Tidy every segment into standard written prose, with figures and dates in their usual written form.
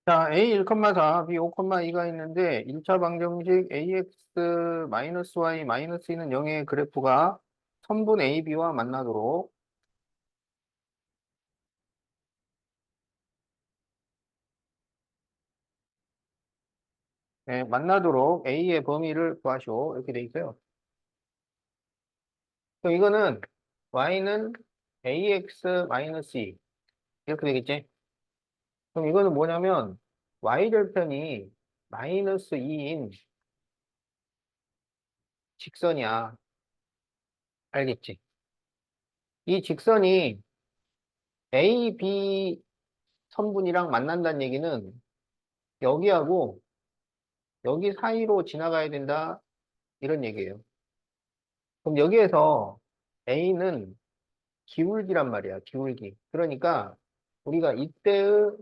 자, A 1,4, B 5,2가 있는데 1차 방정식 ax-y-2는 0의 그래프가 선분 AB와 만나도록 만나도록 A의 범위를 구하시오. 이렇게 돼 있어요. 그럼 이거는 y는 ax-2 이렇게 되겠지? 그럼 이거는 뭐냐면 y절편이 마이너스 2인 직선이야. 알겠지? 이 직선이 A, B 선분이랑 만난다는 얘기는 여기하고 여기 사이로 지나가야 된다. 이런 얘기예요. 그럼 여기에서 A는 기울기란 말이야. 기울기. 그러니까 우리가 이때의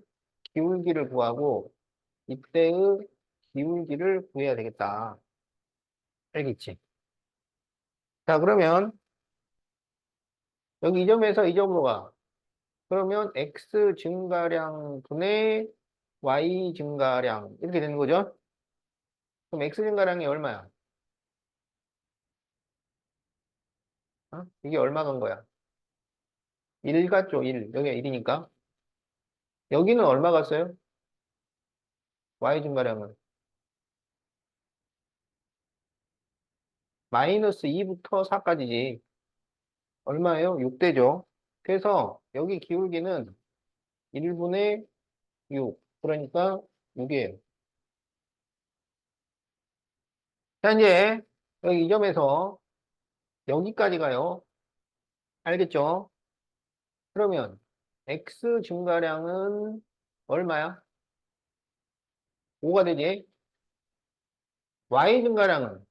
기울기를 구하고 이때의 기울기를 구해야 되겠다. 알겠지? 자, 그러면 여기 이 점에서 이 점으로 가. 그러면 X 증가량 분의 Y 증가량 이렇게 되는 거죠? 그럼 X 증가량이 얼마야? 어? 이게 얼마 간 거야? 1 같죠? 1. 여기가 1이니까. 여기는 얼마 갔어요? Y 증가량은. 마이너스 2부터 4까지지. 얼마예요? 6대죠. 그래서 여기 기울기는 1분의 6. 그러니까 6이에요. 자, 이제 여기 이 점에서 여기까지 가요. 알겠죠? 그러면 X 증가량은 얼마야? 5가 되지? Y 증가량은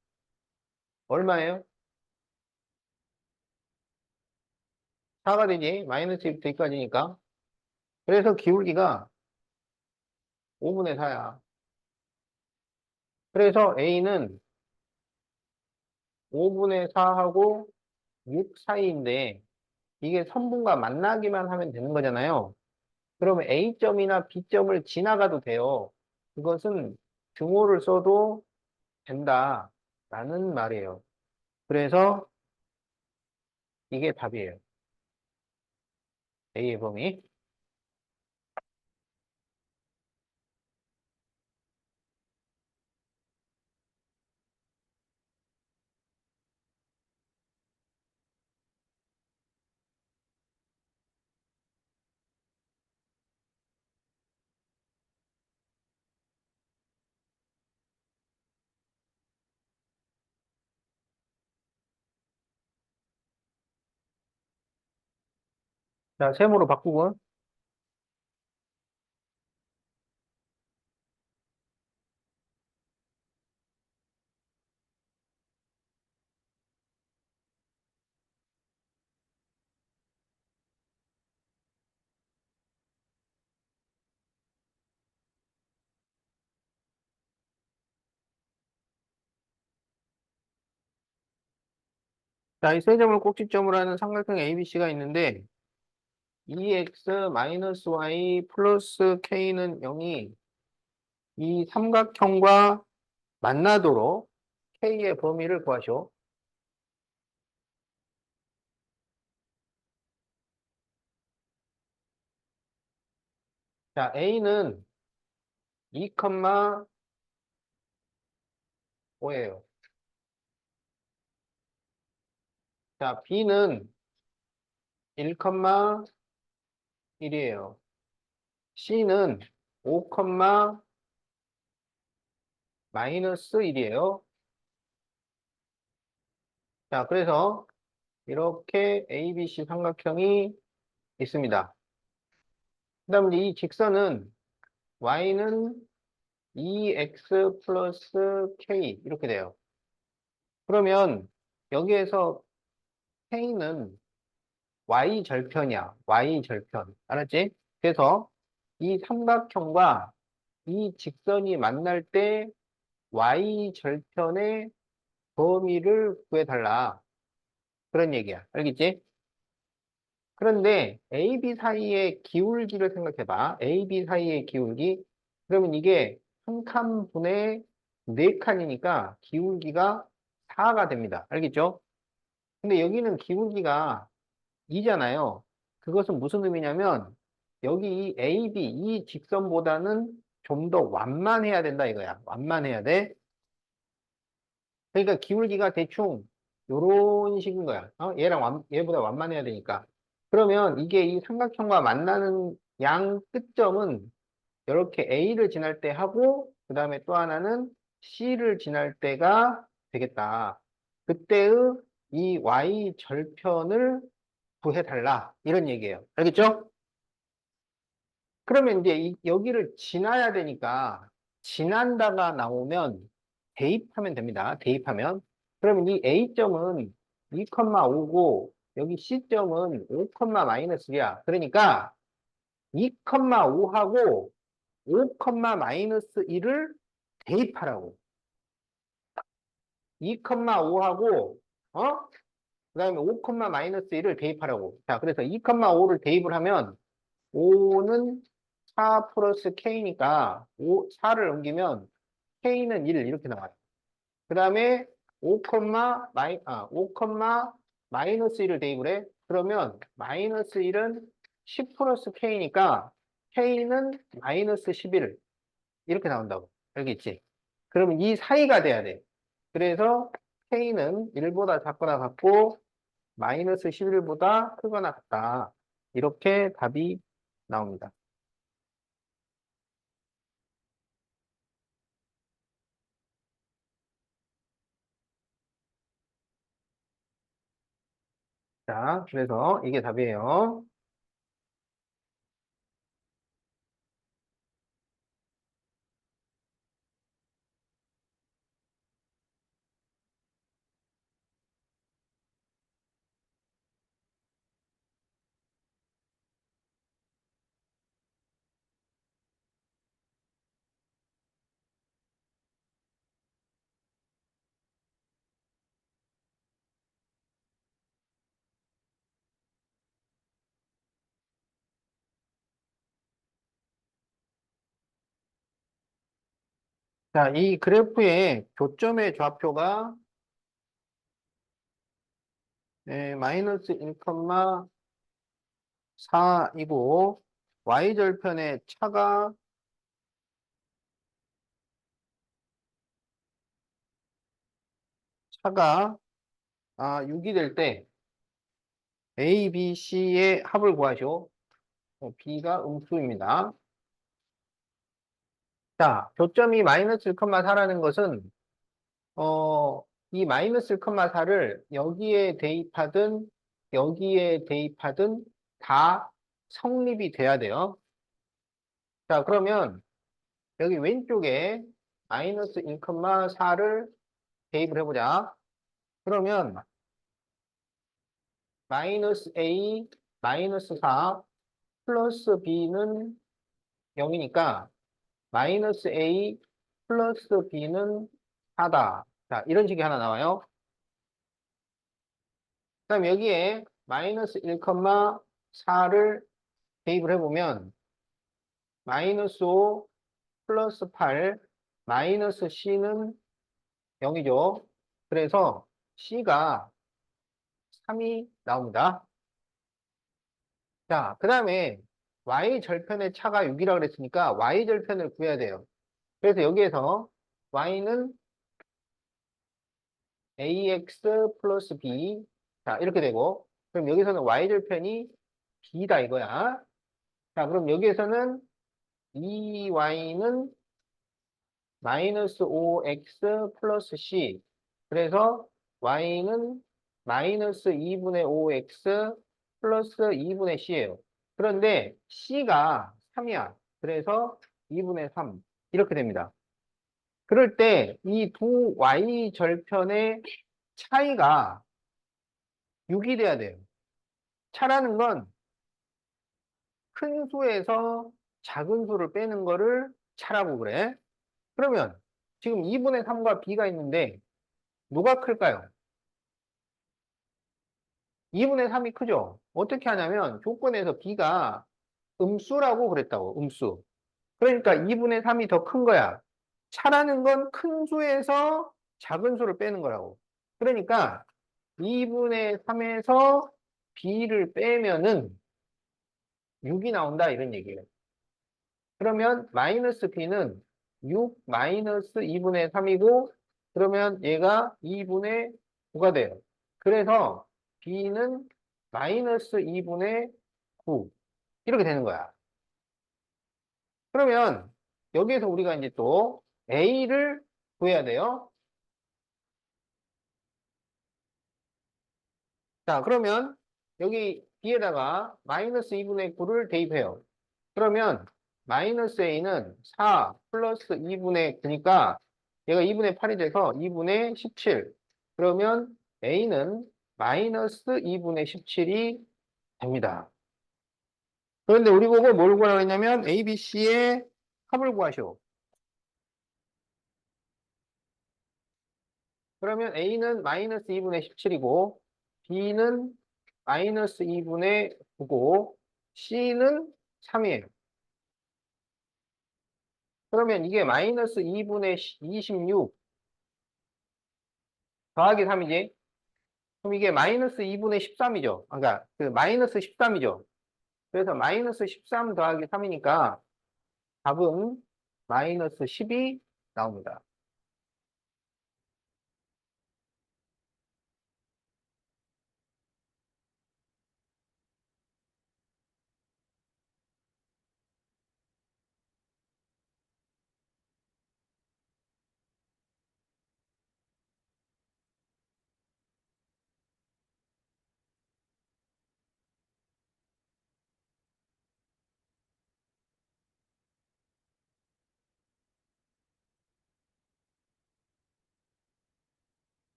얼마예요? 4가 되지? 마이너스 1부터 2까지니까. 그래서 기울기가 5분의 4야. 그래서 A는 5분의 4하고 6 사이인데 이게 선분과 만나기만 하면 되는 거잖아요. 그러면 A점이나 B점을 지나가도 돼요. 그것은 등호를 써도 된다라는 말이에요. 그래서 이게 답이에요. A의 범위. 자, 세모로 바꾸고. 자, 이 세 점을 꼭지점으로 하는 삼각형 ABC가 있는데 2x-y 플러스 k는 0이 이 삼각형과 만나도록 k의 범위를 구하시오. 자, a는 2,5예요. 자, b는 1,1이에요. c는 5, 마이너스 1이에요. 자, 그래서 이렇게 ABC 삼각형이 있습니다. 그 다음에 이 직선은 y는 2x 플러스 k 이렇게 돼요. 그러면 여기에서 k는 y절편이야. y절편. 알았지? 그래서 이 삼각형과 이 직선이 만날 때 y절편의 범위를 구해달라. 그런 얘기야. 알겠지? 그런데 AB 사이의 기울기를 생각해봐. AB 사이의 기울기. 그러면 이게 한 칸분의 네 칸이니까 기울기가 4가 됩니다. 알겠죠? 근데 여기는 기울기가 2잖아요. 그것은 무슨 의미냐면 여기 이 AB, 이 직선보다는 좀 더 완만해야 된다 이거야. 완만해야 돼. 그러니까 기울기가 대충 요런 식인 거야. 얘보다 완만해야 되니까. 그러면 이게 이 삼각형과 만나는 양 끝점은 이렇게 A를 지날 때 하고, 그 다음에 또 하나는 C를 지날 때가 되겠다. 그때의 이 Y 절편을 구해달라. 이런 얘기예요. 알겠죠? 그러면 이제 여기를 지나야 되니까, 지난다가 나오면 대입하면 됩니다. 대입하면. 그러면 이 A점은 2,5고, 여기 C점은 5, 마이너스야. 그러니까 2,5하고 5, 마이너스 1을 대입하라고. 2,5하고, 그 다음에 5, 마이너스 1을 대입하라고. 자, 그래서 2,5를 대입을 하면 5는 4 플러스 K니까 4를 옮기면 K는 1 이렇게 나와요. 그 다음에 5, 5, 마이너스 1을 대입을 해. 그러면 마이너스 1은 10 플러스 K니까 K는 마이너스 11 이렇게 나온다고. 알겠지? 그러면 이 사이가 돼야 돼. 그래서 K는 1보다 작거나 같고 마이너스 11보다 크거나 같다. 이렇게 답이 나옵니다. 자, 그래서 이게 답이에요. 자, 이 그래프의 교점의 좌표가 마이너스 1,4이고 y절편의 차가 6이 될 때 A, B, C의 합을 구하시오. B가 음수입니다. 자, 교점이 마이너스 1,4라는 것은 이 마이너스 1,4를 여기에 대입하든 다 성립이 돼야 돼요. 자, 그러면 여기 왼쪽에 마이너스 1,4를 대입을 해보자. 그러면 마이너스 A, 마이너스 4 플러스 B는 0이니까 마이너스 A 플러스 B는 4다. 자, 이런 식이 하나 나와요. 그 다음 여기에 마이너스 1,4를 대입을 해보면 마이너스 5 플러스 8 마이너스 C는 0이죠. 그래서 C가 3이 나옵니다. 자, 그 다음에 Y절편의 차가 6이라고 그랬으니까 Y절편을 구해야 돼요. 그래서 여기에서 Y는 AX 플러스 B. 자, 이렇게 되고, 그럼 여기서는 Y절편이 B다 이거야. 자, 그럼 여기에서는 2Y는 마이너스 5X 플러스 C. 그래서 Y는 마이너스 2분의 5X 플러스 2분의 C예요. 그런데 C가 3이야. 그래서 2분의 3. 이렇게 됩니다. 그럴 때 이 두 Y 절편의 차이가 6이 돼야 돼요. 차라는 건 큰 수에서 작은 수를 빼는 거를 차라고 그래. 그러면 지금 2분의 3과 B가 있는데 누가 클까요? 2분의 3이 크죠? 어떻게 하냐면 조건에서 B가 음수라고 그랬다고, 음수. 그러니까 2분의 3이 더 큰 거야. 차라는 건 큰 수에서 작은 수를 빼는 거라고. 그러니까 2분의 3에서 b를 빼면은 6이 나온다 이런 얘기예요. 그러면 마이너스 b는 6 마이너스 2분의 3이고 그러면 얘가 2분의 9가 돼요. 그래서 b는 마이너스 2분의 9 이렇게 되는 거야. 그러면 여기에서 우리가 이제 또 a를 구해야 돼요. 자, 그러면 여기 b에다가 마이너스 2분의 9를 대입해요. 그러면 마이너스 a는 4 플러스 2분의 9니까 얘가 2분의 8이 돼서 2분의 17. 그러면 a는 마이너스 2분의 17이 됩니다. 그런데 우리 보고 뭘 구하라고 했냐면 a, b, c의 합을 구하시오. 그러면 a는 마이너스 2분의 17이고 b는 마이너스 2분의 9고 c는 3이에요. 그러면 이게 마이너스 2분의 26 더하기 3이지? 그럼 이게 마이너스 2분의 13이죠. 그러니까 그 마이너스 13이죠. 그래서 마이너스 13 더하기 3이니까 답은 마이너스 10이 나옵니다.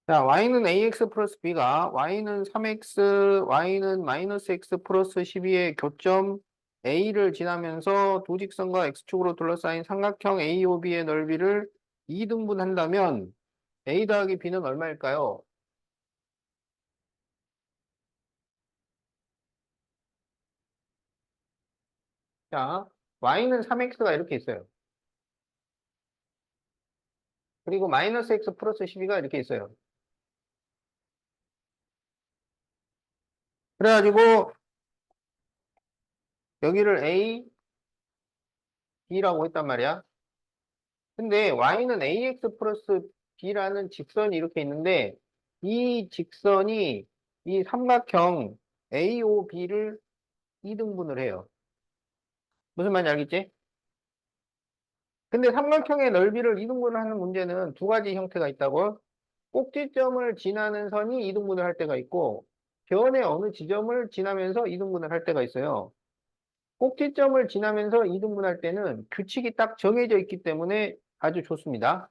자, y는 ax 플러스 b가 y는 3x, y는 마이너스 x 플러스 12의 교점 a를 지나면서 두 직선과 x축으로 둘러싸인 삼각형 AOB의 넓이를 2등분한다면 a 더하기 b는 얼마일까요? 자, y는 3x가 이렇게 있어요. 그리고 마이너스 x 플러스 12가 이렇게 있어요. 그래가지고 여기를 a, b라고 했단 말이야. 근데 y는 ax 플러스 b라는 직선이 이렇게 있는데 이 직선이 이 삼각형 AOB를 2등분을 해요. 무슨 말인지 알겠지? 근데 삼각형의 넓이를 2등분을 하는 문제는 두 가지 형태가 있다고. 꼭지점을 지나는 선이 2등분을 할 때가 있고 변의 어느 지점을 지나면서 2등분을 할 때가 있어요. 꼭지점을 지나면서 2등분할 때는 규칙이 딱 정해져 있기 때문에 아주 좋습니다.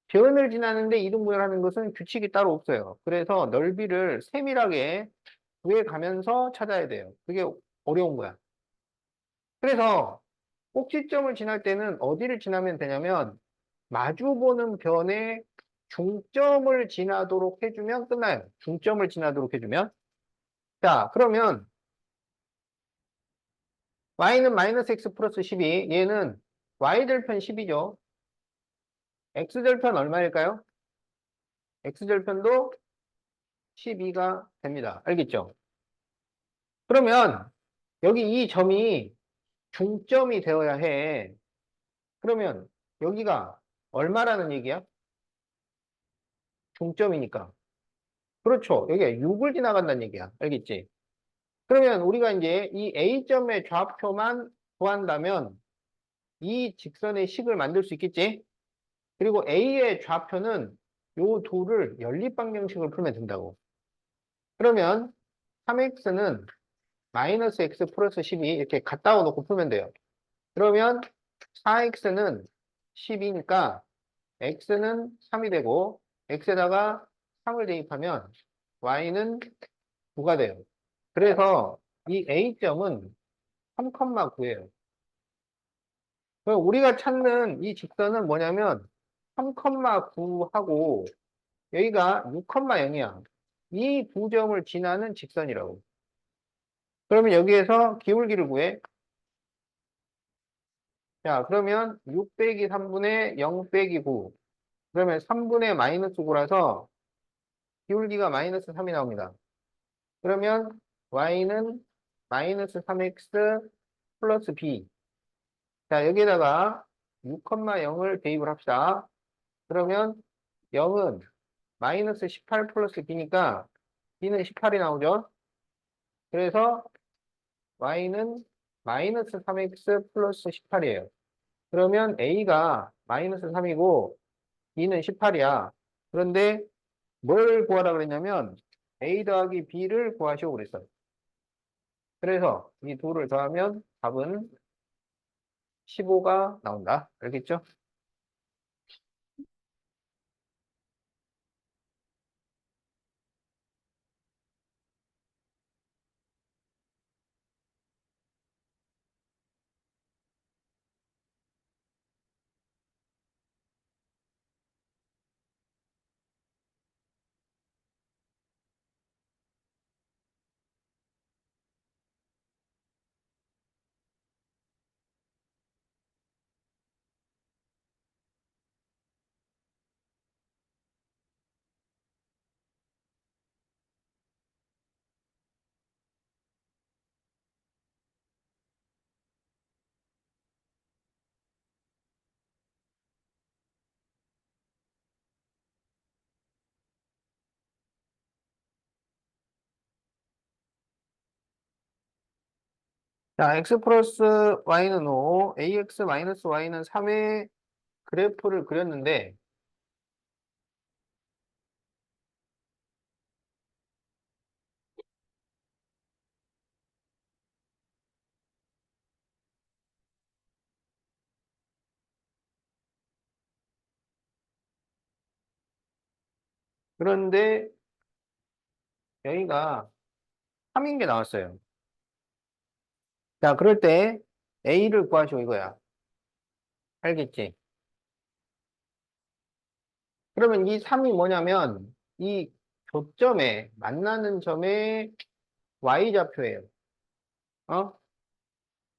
변을 지나는데 이동분을 하는 것은 규칙이 따로 없어요. 그래서 넓이를 세밀하게 구해가면서 찾아야 돼요. 그게 어려운 거야. 그래서 꼭지점을 지날 때는 어디를 지나면 되냐면 마주보는 변에 중점을 지나도록 해주면 끝나요. 중점을 지나도록 해주면. 자, 그러면 y는 마이너스 x 플러스 12, 얘는 y절편 10이죠. x절편 얼마일까요? x절편도 12가 됩니다. 알겠죠? 그러면 여기 이 점이 중점이 되어야 해. 그러면 여기가 얼마라는 얘기야? 중점이니까. 그렇죠. 여기가 6을 지나간다는 얘기야. 알겠지? 그러면 우리가 이제 이 A점의 좌표만 구한다면 이 직선의 식을 만들 수 있겠지? 그리고 A의 좌표는 요 둘을 연립방정식으로 풀면 된다고. 그러면 3x는 마이너스 x 플러스 12 이렇게 갖다 놓고 풀면 돼요. 그러면 4x는 12니까 x는 3이 되고 x에다가 3을 대입하면 y는 9가 돼요. 그래서 이 A점은 3,9예요. 우리가 찾는 이 직선은 뭐냐면 3,9하고 여기가 6,0이야. 이 두 점을 지나는 직선이라고. 그러면 여기에서 기울기를 구해. 자, 그러면 6 빼기 3분의 0 빼기 9. 그러면 3분의 마이너스 9라서 기울기가 마이너스 3이 나옵니다. 그러면 y는 마이너스 3x 플러스 b. 자, 여기에다가 6,0을 대입을 합시다. 그러면 0은 마이너스 18 플러스 b니까 b는 18이 나오죠. 그래서 y는 마이너스 3x 플러스 18이에요. 그러면 a가 마이너스 3이고 b는 18이야. 그런데 뭘 구하라 그랬냐면 a 더하기 b를 구하시오 그랬어요. 그래서 이 둘을 더하면 답은 15가 나온다. 알겠죠? 자, x 플러스 y는 5, ax 마이너스 y는 3의 그래프를 그렸는데, 그런데 여기가 3인 게 나왔어요. 자, 그럴 때 a를 구하시오 이거야. 알겠지? 그러면 이 3이 뭐냐면, 이 교점에, 만나는 점의 y좌표예요. 어?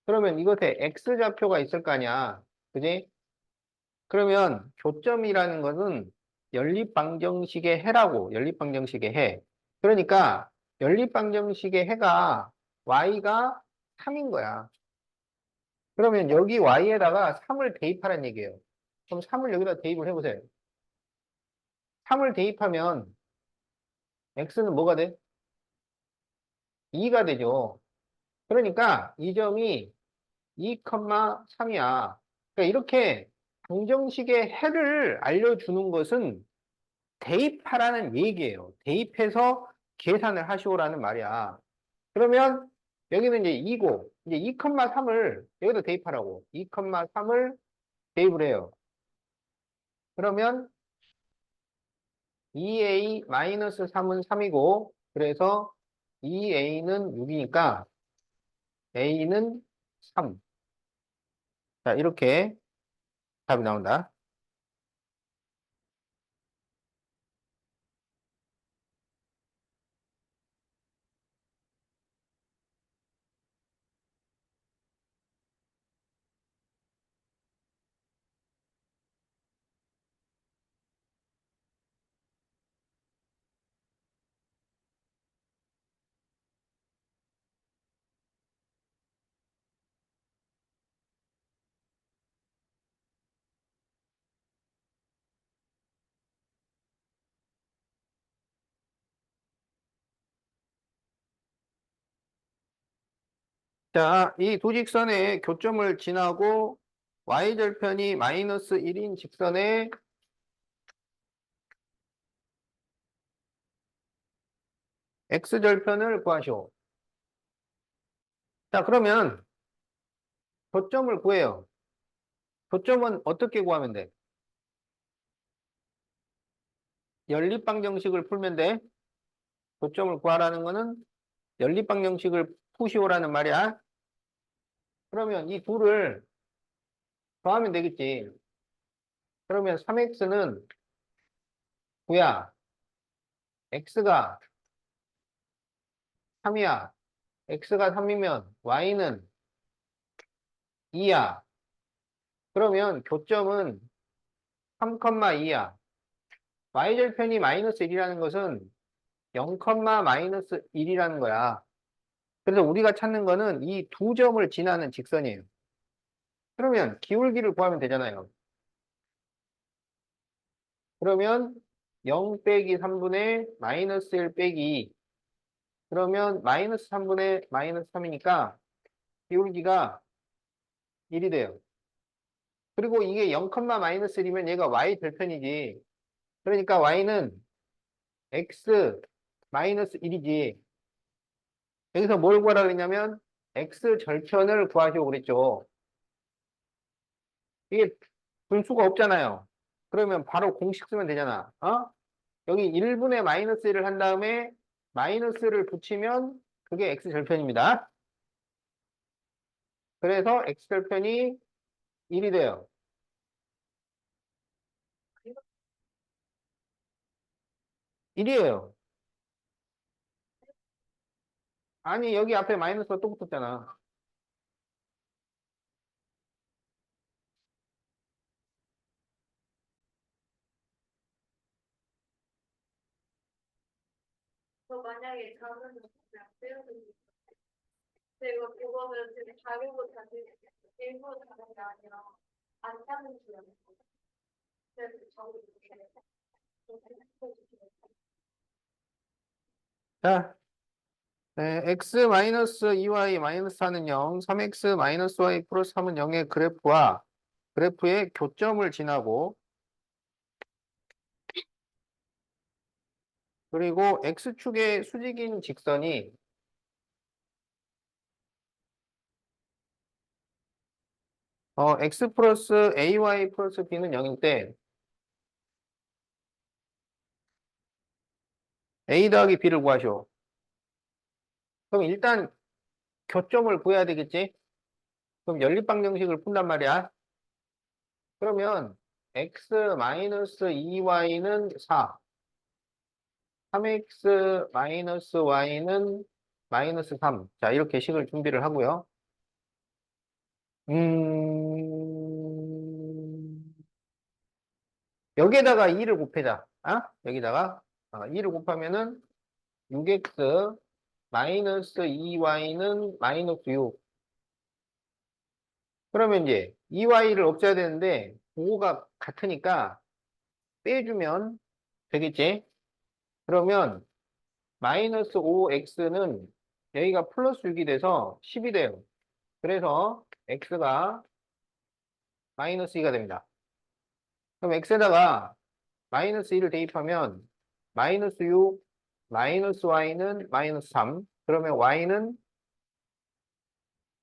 그러면 이것에 x좌표가 있을 거 아니야. 그지? 그러면 교점이라는 것은 연립방정식의 해라고, 연립방정식의 해. 그러니까 연립방정식의 해가 y가 3인 거야. 그러면 여기 y에다가 3을 대입하라는 얘기예요. 그럼 3을 여기다 대입을 해보세요. 3을 대입하면 x는 뭐가 돼? 2가 되죠. 그러니까 이 점이 2,3이야. 그러니까 이렇게 방정식의 해를 알려주는 것은 대입하라는 얘기예요. 대입해서 계산을 하시오라는 말이야. 그러면 여기는 이제 2고, 이제 2,3을 여기다 대입하라고. 2,3을 대입을 해요. 그러면 2a-3은 3이고, 그래서 2a는 6이니까 a는 3. 자, 이렇게 답이 나온다. 자, 이 두 직선의 교점을 지나고 y절편이 마이너스 1인 직선의 x절편을 구하시오. 자, 그러면 교점을 구해요. 교점은 어떻게 구하면 돼? 연립방정식을 풀면 돼. 교점을 구하라는 거는 연립방정식을 푸시오라는 말이야. 그러면 이 둘을 더하면 되겠지. 그러면 3x는 9야. x가 3이야. x가 3이면 y는 2야. 그러면 교점은 3,2야. y절편이 마이너스 1이라는 것은 0, 마이너스 1이라는 거야. 그래서 우리가 찾는 거는 이 두 점을 지나는 직선이에요. 그러면 기울기를 구하면 되잖아요. 그러면 0 빼기 3분의 마이너스 1 빼기 2. 그러면 마이너스 3분의 마이너스 3이니까 기울기가 1이 돼요. 그리고 이게 0, 마이너스 1이면 얘가 y 절편이지. 그러니까 y는 x 마이너스 1이지. 여기서 뭘 구하라 그랬냐면 x 절편을 구하시오 그랬죠. 이게 분수가 없잖아요. 그러면 바로 공식 쓰면 되잖아. 어? 여기 1분의 마이너스 1을 한 다음에 마이너스를 붙이면 그게 x절편입니다. 그래서 x절편이 1이 돼요. 1이에요. 아니 여기 앞에 마이너스가 또 붙었잖아. 저 만약에 작은 그냥 세우는 제가 그거는 되게 자료고 자기 일부러 다는 게 아니라 안 짜는 줄알았어. 그래서 저도 이렇게 좀 생각해주시면 자, 네, x 마이너스 2y 마이너스 4는 0, 3x 마이너스 y 플러스 3은 0의 그래프와 그래프의 교점을 지나고 그리고 x축의 수직인 직선이 x 플러스 ay 플러스 b는 0일 때 a 더하기 b를 구하시오. 그럼 일단 교점을 구해야 되겠지? 그럼 연립방정식을 푼단 말이야. 그러면 x 마이너스 2y는 4, 3x 마이너스 y는 마이너스 3. 자, 이렇게 식을 준비를 하고요. 여기에다가 2를 곱해자. 아? 여기다가 2를 곱하면은 6x 마이너스 2y는 마이너스 6. 그러면 이제 2y를 없애야 되는데 부호가 같으니까 빼주면 되겠지? 그러면 마이너스 5x는 여기가 플러스 6이 돼서 10이 돼요. 그래서 x가 마이너스 2가 됩니다. 그럼 x에다가 마이너스 2를 대입하면 마이너스 6, 마이너스 y는 마이너스 3. 그러면 y는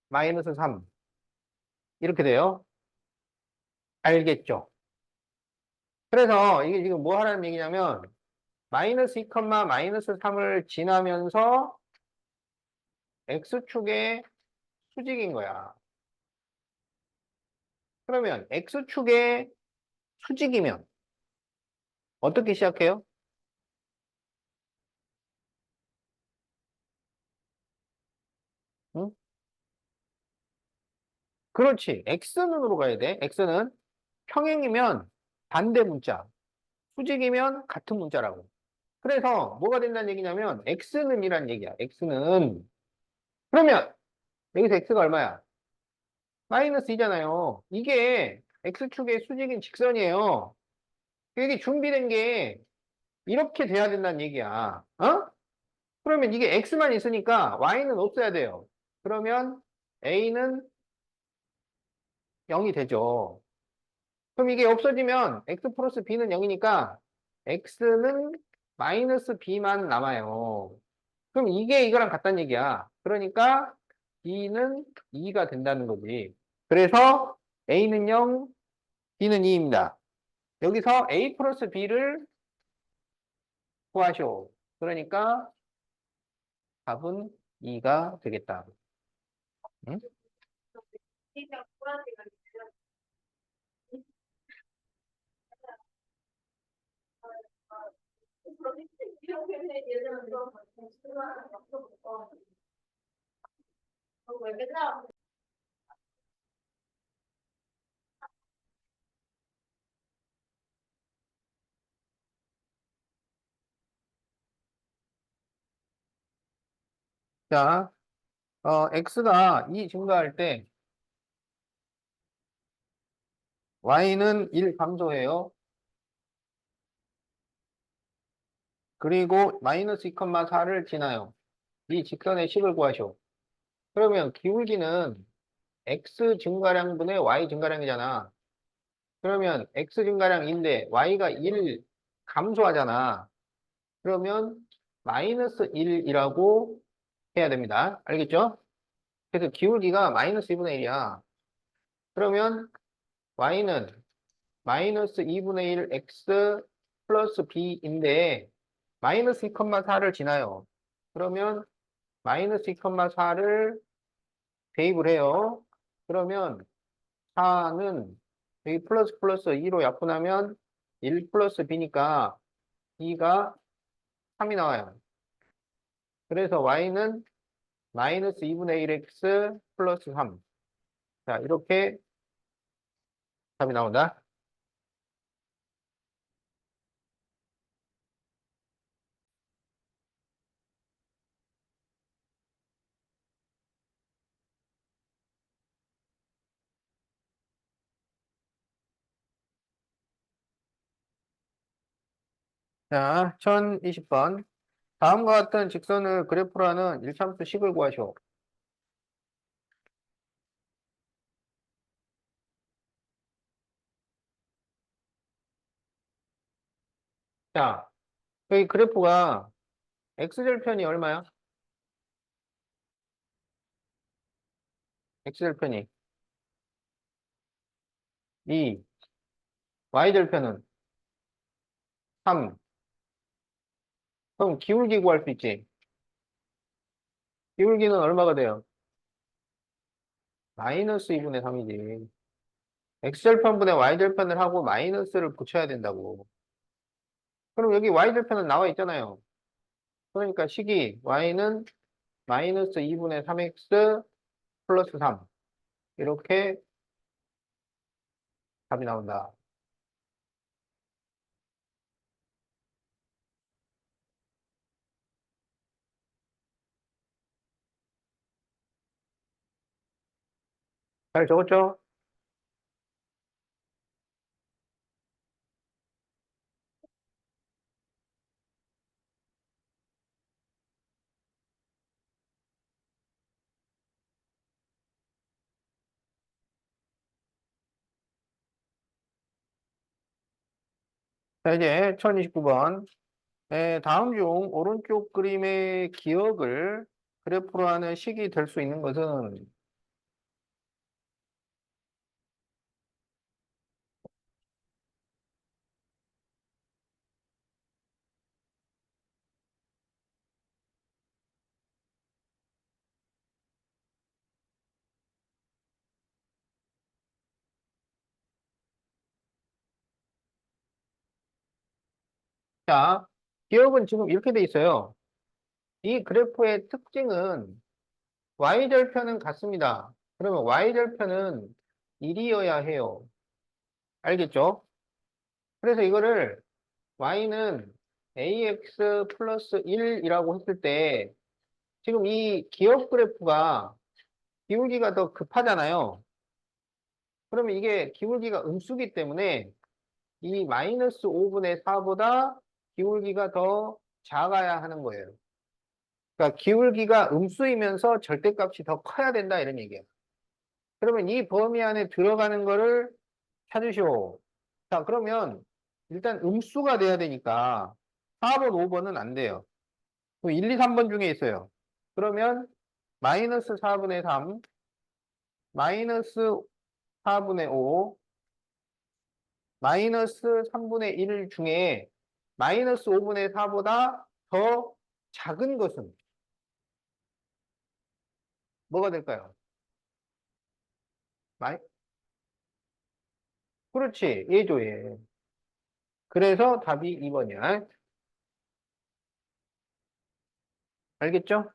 마이너스 3. 이렇게 돼요. 알겠죠? 그래서 이게 지금 뭐 하라는 얘기냐면 마이너스 2, 마이너스 3을 지나면서 x축의 수직인 거야. 그러면 x축의 수직이면 어떻게 시작해요? 응? 그렇지. x는으로 가야 돼. x는 평행이면 반대 문자, 수직이면 같은 문자라고. 그래서 뭐가 된다는 얘기냐면 x는 이란 얘기야. x는 그러면 여기서 x가 얼마야? 마이너스 2잖아요. 이게 x축의 수직인 직선이에요. 이게 준비된 게 이렇게 돼야 된다는 얘기야. 어? 그러면 이게 x만 있으니까 y는 없어야 돼요. 그러면 a는 0이 되죠. 그럼 이게 없어지면 x 플러스 b는 0이니까 x는 마이너스 b만 남아요. 그럼 이게 이거랑 같다는 얘기야. 그러니까 b는 2가 된다는 거지. 그래서 a는 0, B는 2입니다. 여기서 A 플러스 B를 구하시오. 그러니까 답은 2가 되겠다. 응? 진짜 불안해가 있어요. 이렇게 예전에 왜 맨날 자, X가 2 증가할 때 Y는 1 감소해요. 그리고 마이너스 2,4를 지나요. 이 직선의 식을 구하시오. 그러면 기울기는 X 증가량분의 Y 증가량이잖아. 그러면 X 증가량인데 Y가 1 감소하잖아. 그러면 마이너스 1이라고 해야 됩니다. 알겠죠? 그래서 기울기가 마이너스 2분의 1이야. 그러면 Y는 마이너스 2분의 1 X 플러스 B인데 마이너스 2,4를 지나요. 그러면 마이너스 2,4를 대입을 해요. 그러면 4는 여기 플러스 플러스 2로 약분하면 1 플러스 B니까 2가 3이 나와요. 그래서 Y는 마이너스 2분의 1X 플러스 3. 자, 이렇게 답이 나온다. 자, 1020번. 다음과 같은 직선을 그래프로 하는 일참수 식을 구하시오. 자, 여기 그래프가 X절편이 얼마야? X절편이 2, Y절편은 3. 그럼 기울기 구할 수 있지. 기울기는 얼마가 돼요? 마이너스 2분의 3이지. X절편분의 Y절편을 하고 마이너스를 붙여야 된다고. 그럼 여기 Y절편은 나와 있잖아요. 그러니까 식이 Y는 마이너스 2분의 3X 플러스 3. 이렇게 답이 나온다. 잘 적었죠? 자, 이제 1029번. 다음 중 오른쪽 그림의 기억을 그래프로 하는 식이 될 수 있는 것은 자, 기억은 지금 이렇게 돼 있어요. 이 그래프의 특징은 Y절편은 같습니다. 그러면 Y절편은 1이어야 해요. 알겠죠? 그래서 이거를 Y는 AX 플러스 1이라고 했을 때 지금 이 기억 그래프가 기울기가 더 급하잖아요. 그러면 이게 기울기가 음수기 때문에 이 마이너스 5분의 4보다 기울기가 더 작아야 하는 거예요. 그러니까 기울기가 음수이면서 절대값이 더 커야 된다 이런 얘기예요. 그러면 이 범위 안에 들어가는 거를 찾으시오. 자, 그러면 일단 음수가 돼야 되니까 4번, 5번은 안 돼요. 1, 2, 3번 중에 있어요. 그러면 마이너스 4분의 3, 마이너스 4분의 5, 마이너스 3분의 1 중에 마이너스 5분의 4보다 더 작은 것은 뭐가 될까요? 마이, 그렇지. 예죠, 예. 그래서 답이 2번이야. 알겠죠?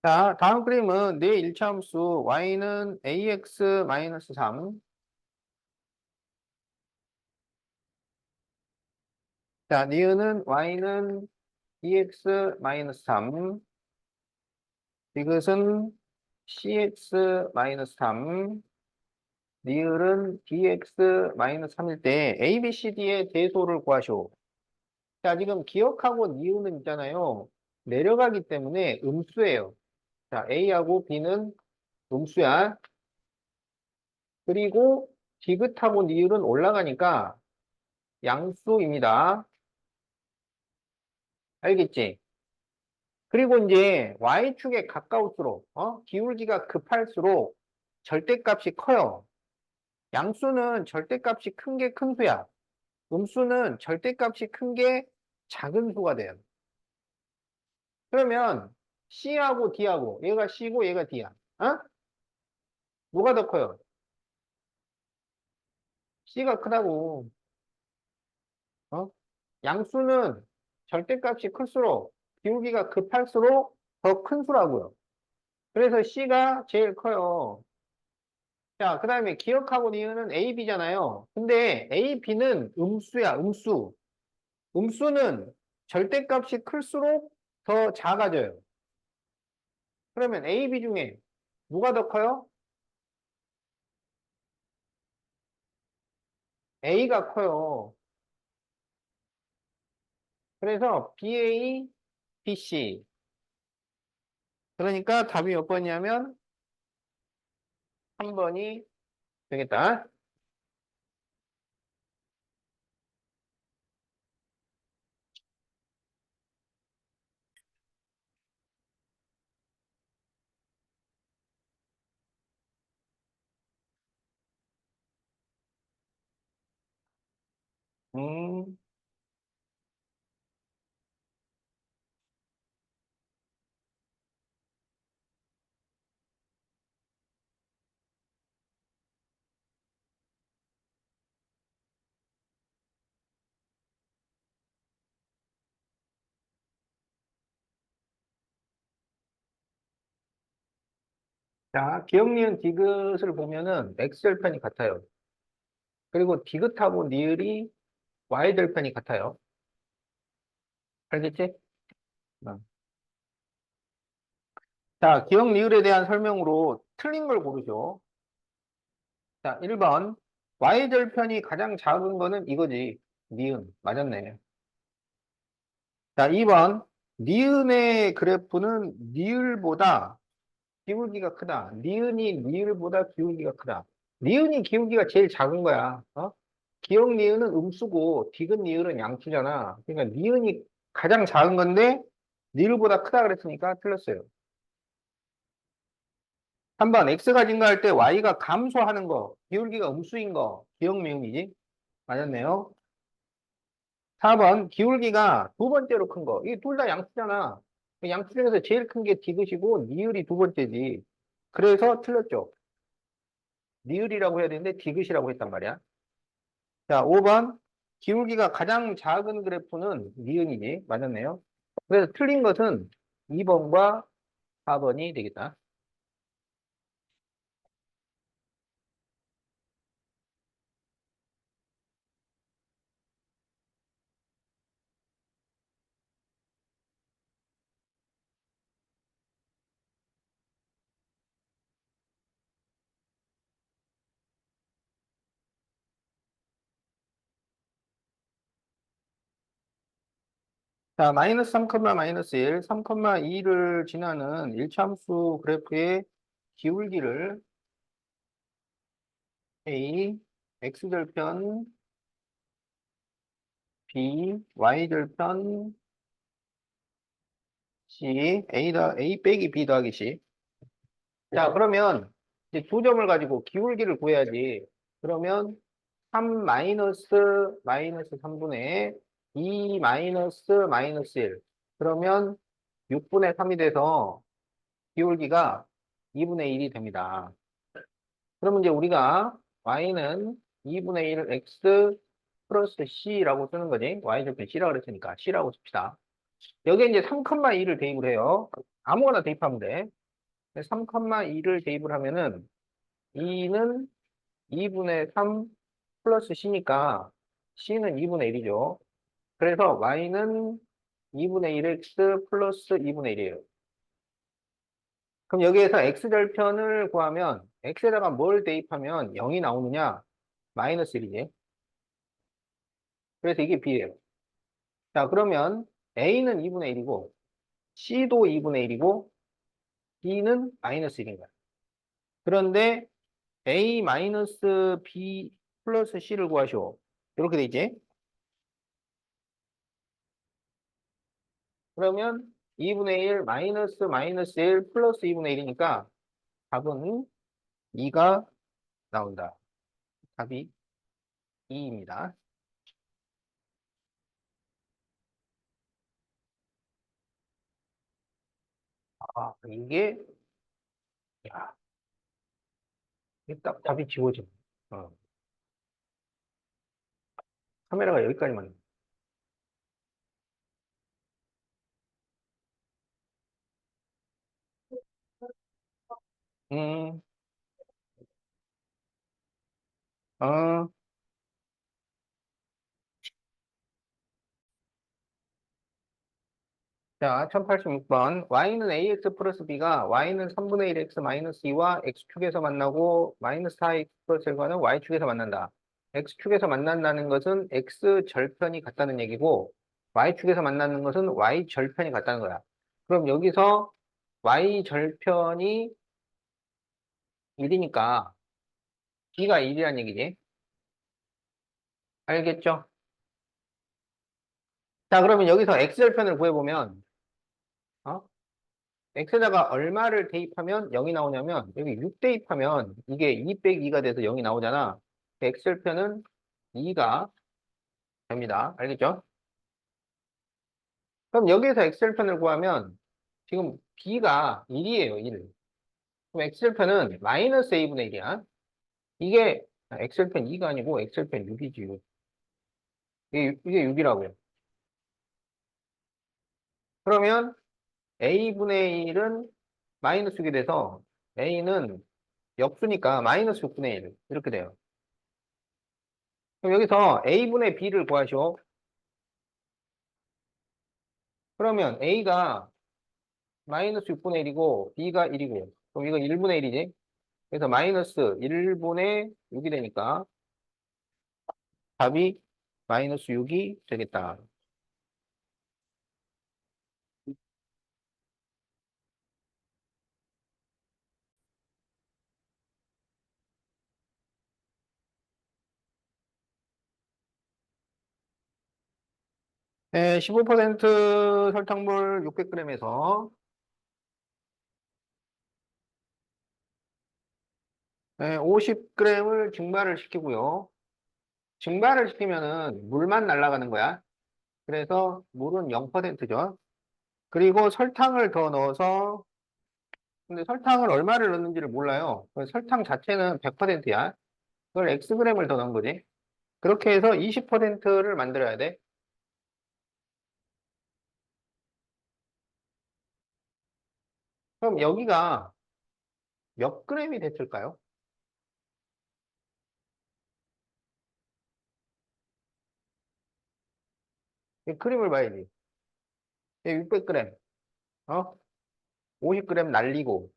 자, 다음 그림은 내 1차함수 y는 ax-3. 자, 니은은 y는 bx-3. 이것은 cx-3. 니을은 dx-3일 때 a, b, c, d의 대소를 구하시오. 자, 지금 기억하고 니은은 있잖아요. 내려가기 때문에 음수예요. 자, a하고 b는 음수야. 그리고 디귿하고 니을은 올라가니까 양수입니다. 알겠지? 그리고 이제 y축에 가까울수록 기울기가 급할수록 절대값이 커요. 양수는 절대값이 큰 게 큰 수야. 음수는 절대값이 큰 게 작은 수가 돼요. 그러면 C하고 D하고 얘가 C고 얘가 D야. 어? 뭐가 더 커요? C가 크다고. 어? 양수는 절대값이 클수록 기울기가 급할수록 더 큰 수라고요. 그래서 C가 제일 커요. 자, 그 다음에 기억하고 니은은 A, B잖아요. 근데 A, B는 음수야, 음수. 음수는 절대값이 클수록 더 작아져요. 그러면 A, B 중에 누가 더 커요? A가 커요. 그래서 BA, BC. 그러니까 답이 몇 번이냐면 3번이 되겠다. 음, 자, 기억 니은 디귿을 보면은 X절편이 같아요. 그리고 디귿하고 니을이 Y절편이 같아요. 알겠지? 어. 자, 기억 니을에 대한 설명으로 틀린 걸 고르죠. 자, 1번. Y절편이 가장 작은 거는 이거지. 니은. 맞았네. 자, 2번. 니은의 그래프는 니을보다 기울기가 크다. 니은이 니을보다 기울기가 크다. 니은이 기울기가 제일 작은 거야. 기억 니은은 음수고 디귿 니을은 양수잖아. 그러니까 니은이 가장 작은 건데 니을보다 크다 그랬으니까 틀렸어요. 3번 x가 증가할 때 y가 감소하는 거. 기울기가 음수인 거. 기억 니은이지. 맞았네요. 4번 기울기가 두 번째로 큰 거. 이게 둘 다 양수잖아. 양수 중에서 제일 큰 게 디귿이고 니을이 두 번째지. 그래서 틀렸죠. 니을이라고 해야 되는데 디귿이라고 했단 말이야. 자, 5번. 기울기가 가장 작은 그래프는 니은이지. 맞았네요. 그래서 틀린 것은 2번과 4번이 되겠다. 자, 마이너스 3, 마이너스 1, 3, 2를 지나는 일차함수 그래프의 기울기를 A, X절편 B, Y절편 C, A 빼기 B 더하기 C. 자, 그러면 이제 두 점을 가지고 기울기를 구해야지. 그러면 3 마이너스 3분의 2 마이너스 1. 그러면 6분의 3이 돼서 기울기가 2분의 1이 됩니다. 그러면 이제 우리가 y는 2분의 1 x 플러스 c라고 쓰는 거지. y절편 c라고 그랬으니까 c라고 씁시다. 여기에 이제 3,2를 대입을 해요. 아무거나 대입하면 돼. 3,2를 대입을 하면은 2는 2분의 3 플러스 c니까 c는 2분의 1이죠. 그래서 y는 2분의 1x 플러스 2분의 1이에요. 그럼 여기에서 x절편을 구하면 x에다가 뭘 대입하면 0이 나오느냐? 마이너스 1이지. 그래서 이게 b예요. 자, 그러면 a는 2분의 1이고 c도 2분의 1이고 b는 마이너스 1인 거야. 그런데 a 마이너스 b 플러스 c를 구하시오. 이렇게 돼 있지? 그러면 2분의 1 마이너스 1 플러스 2분의 1이니까 답은 2가 나온다. 답이 2입니다. 아, 야, 이게 딱 답이 지워져. 어, 카메라가 여기까지만. 있네. 음, 어, 자, 1086번. y는 ax 플러스 b가 y는 3분의 1x 마이너스 2와 x축에서 만나고 마이너스 4x 플러스 1과는 y축에서 만난다. x축에서 만난다는 것은 x절편이 같다는 얘기고 y축에서 만나는 것은 y절편이 같다는 거야. 그럼 여기서 y절편이 1이니까 b가 1이란 얘기지. 알겠죠? 자, 그러면 여기서 x절편을 구해보면 어? x에다가 얼마를 대입하면 0이 나오냐면 여기 6 대입하면 이게 2 빼기 2가 돼서 0이 나오잖아. x절편은 2가 됩니다. 알겠죠? 그럼 여기에서 x절편을 구하면 지금 b가 1이에요. 1. 그럼 x절편은 마이너스 a분의 1이야. 이게 x절편 2가 아니고 x절편 6이지. 이게 6이라고요. 그러면 a분의 1은 마이너스 6이 돼서 a는 역수니까 마이너스 6분의 1 이렇게 돼요. 그럼 여기서 a분의 b를 구하시오. 그러면 a가 마이너스 6분의 1이고 b가 1이고 그럼 이거 1분의 1이지. 그래서 마이너스 1분의 6이 되니까 답이 마이너스 6이 되겠다. 네, 15% 설탕물 600g에서 50g을 증발을 시키고요. 증발을 시키면은 물만 날아가는 거야. 그래서 물은 0%죠. 그리고 설탕을 더 넣어서 근데 설탕을 얼마를 넣는지를 몰라요. 그래서 설탕 자체는 100%야. 그걸 Xg을 더 넣은 거지. 그렇게 해서 20%를 만들어야 돼. 그럼 여기가 몇 그램이 됐을까요? 이 그림을 봐야지. 600g, 어? 50g 날리고,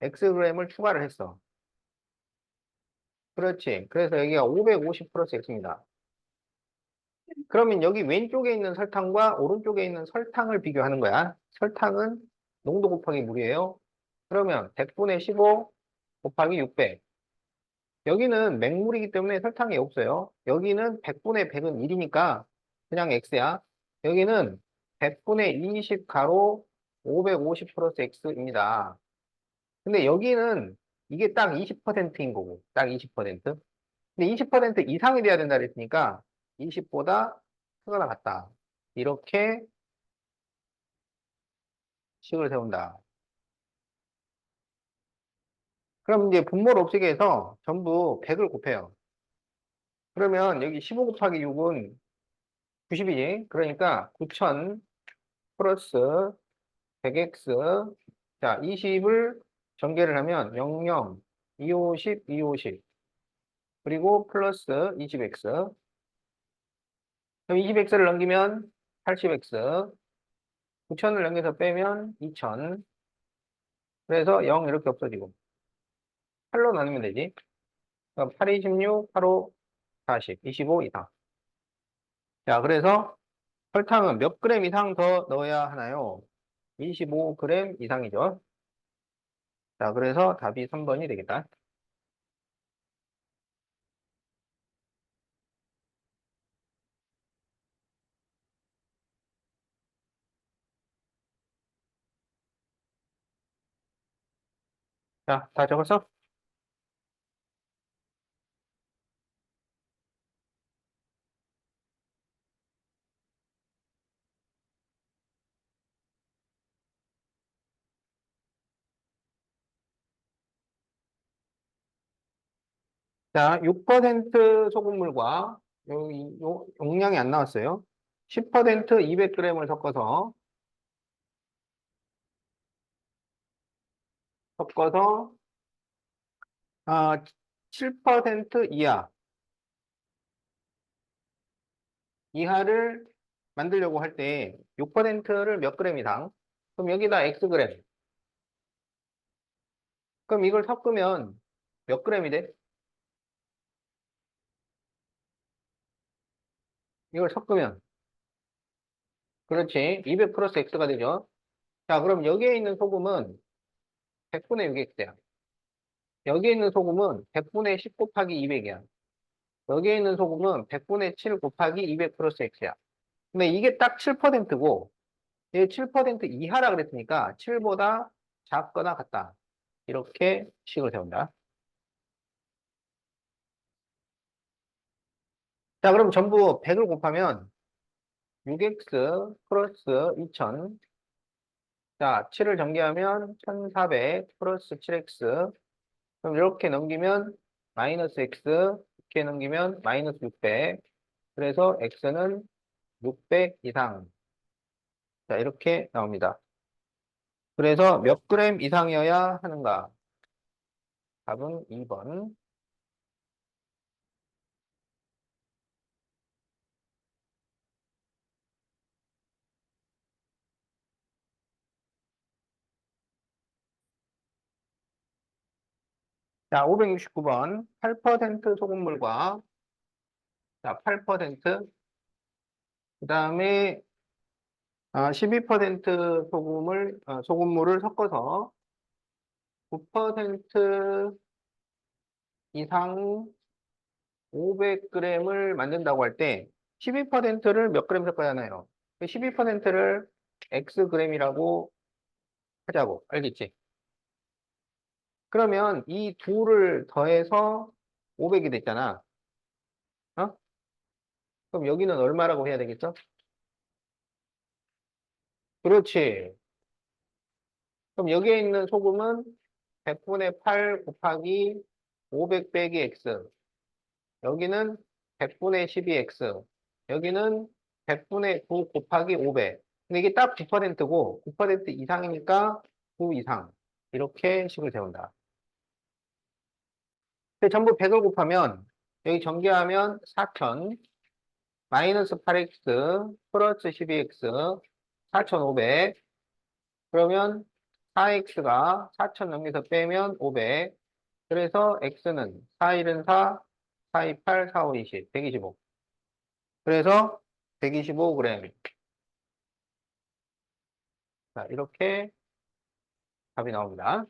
Xg을 추가를 했어. 그렇지. 그래서 여기가 550 플러스 X입니다. 그러면 여기 왼쪽에 있는 설탕과 오른쪽에 있는 설탕을 비교하는 거야. 설탕은 농도 곱하기 물이에요. 그러면 100분의 15 곱하기 600. 여기는 맹물이기 때문에 설탕이 없어요. 여기는 100분의 100은 1이니까 그냥 X야. 여기는 100분의 20 가로 550 플러스 X입니다. 근데 여기는 이게 딱 20%인 거고, 딱 20%. 근데 20% 이상이 돼야 된다 그랬으니까 20보다 크거나 같다. 이렇게 식을 세운다. 그럼 이제 분모를 없애기 위해서 전부 100을 곱해요. 그러면 여기 15 곱하기 6은 90이지. 그러니까 9000 플러스 100x. 자, 20을 전개를 하면 00, 250, 250. 그리고 플러스 20x. 그럼 20x를 넘기면 80x. 9000을 넘겨서 빼면 2000. 그래서 0 이렇게 없어지고. 8로 나누면 되지. 그럼 8, 26, 8, 5, 40, 25 이상. 자, 그래서 설탕은 몇 그램 이상 더 넣어야 하나요? 25g 이상이죠. 자, 그래서 답이 3번이 되겠다. 자, 다 적었어? 자, 6% 소금물과 용량이 안 나왔어요. 10% 200g을 섞어서, 아, 7% 이하를 만들려고 할 때 6%를 몇 그램 이상? 그럼 여기다 X그램. 그럼 이걸 섞으면 몇 그램이 돼? 이걸 섞으면. 그렇지. 200 플러스 X가 되죠. 자, 그럼 여기에 있는 소금은 100분의 6X야. 여기에 있는 소금은 100분의 10 곱하기 200이야. 여기에 있는 소금은 100분의 7 곱하기 200 플러스 X야. 근데 이게 딱 7%고, 이게 7% 이하라 그랬으니까 7보다 작거나 같다. 이렇게 식을 세운다. 자, 그럼 전부 100을 곱하면 6X 플러스 2000. 자, 7을 전개하면 1400 플러스 7X. 그럼 이렇게 넘기면 마이너스 X, 이렇게 넘기면 마이너스 600. 그래서 X는 600 이상. 자, 이렇게 나옵니다. 그래서 몇 그램 이상이어야 하는가? 답은 2번. 자, 569번. 8% 소금물과, 자, 8%, 그 다음에 12% 소금물을 섞어서 9% 이상 500g을 만든다고 할 때 12%를 몇 그램 섞어야 하나요? 12%를 Xg이라고 하자고. 알겠지? 그러면 이 둘을 더해서 500이 됐잖아. 어? 그럼 여기는 얼마라고 해야 되겠어? 그렇지. 그럼 여기에 있는 소금은 100분의 8 곱하기 500 빼기 X. 여기는 100분의 12x. 여기는 100분의 9 곱하기 500. 근데 이게 딱 9%고 9% 이상이니까 9 이상. 이렇게 식을 세운다. 근데 전부 100을 곱하면 여기 전개하면 4000 마이너스 8x 플러스 12x 4500. 그러면 4x가 4000 넘겨서 빼면 500. 그래서 x는 4, 1은 4, 4, 2, 8, 4, 5, 20, 125. 그래서 125g. 자, 이렇게 답이 나옵니다.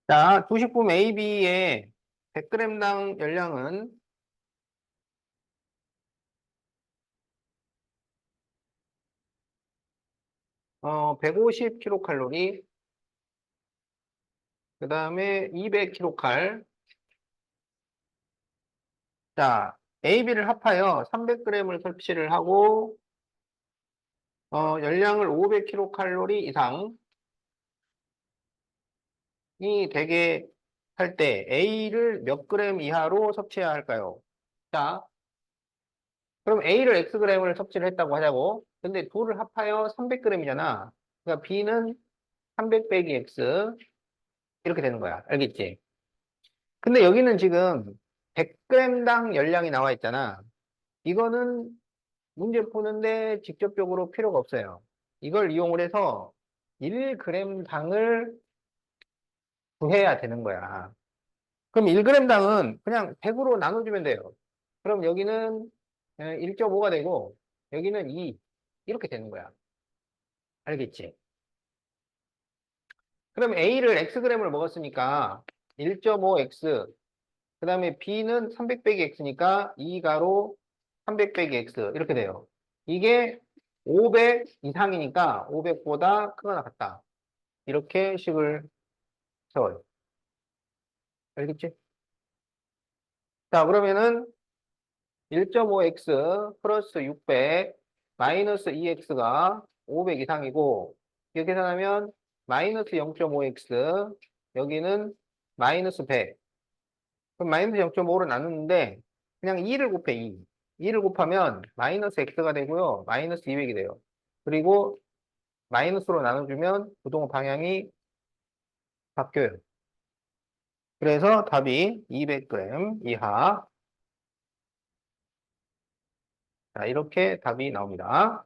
자, 두식품 AB의 100g당 열량은 150kcal, 그 다음에 200kcal. 자, AB를 합하여 300g을 섭취를 하고 열량을 500kcal 이상이 되게 할 때 A를 몇 그램 이하로 섭취해야 할까요? 자, 그럼 A를 Xg을 섭취를 했다고 하자고. 근데 둘을 합하여 300g이잖아. 그러니까 B는 300 빼기 X 이렇게 되는 거야. 알겠지? 근데 여기는 지금 100g당 열량이 나와 있잖아. 이거는 문제 푸는데 직접적으로 필요가 없어요. 이걸 이용을 해서 1g당을 구해야 되는 거야. 그럼 1g당은 그냥 100으로 나눠주면 돼요. 그럼 여기는 1.5가 되고 여기는 2 이렇게 되는 거야. 알겠지? 그럼 A를 Xg을 먹었으니까 1.5X, 그 다음에 B는 300 빼기 X니까 2가로 300 빼기 X 이렇게 돼요. 이게 500 이상이니까 500보다 크거나 같다. 이렇게 식을 세워요. 알겠지? 자, 그러면은 1.5x 플러스 600 마이너스 2x가 500 이상이고, 이렇게 계산하면 마이너스 0.5x, 여기는 마이너스 100. 그럼 마이너스 0.5로 나누는데 그냥 2를 곱해 2. 2를 곱하면 마이너스 x가 되고요. 마이너스 200이 돼요. 그리고 마이너스로 나눠주면 부동 방향이 바뀌어요. 그래서 답이 200g 이하. 자, 이렇게 답이 나옵니다.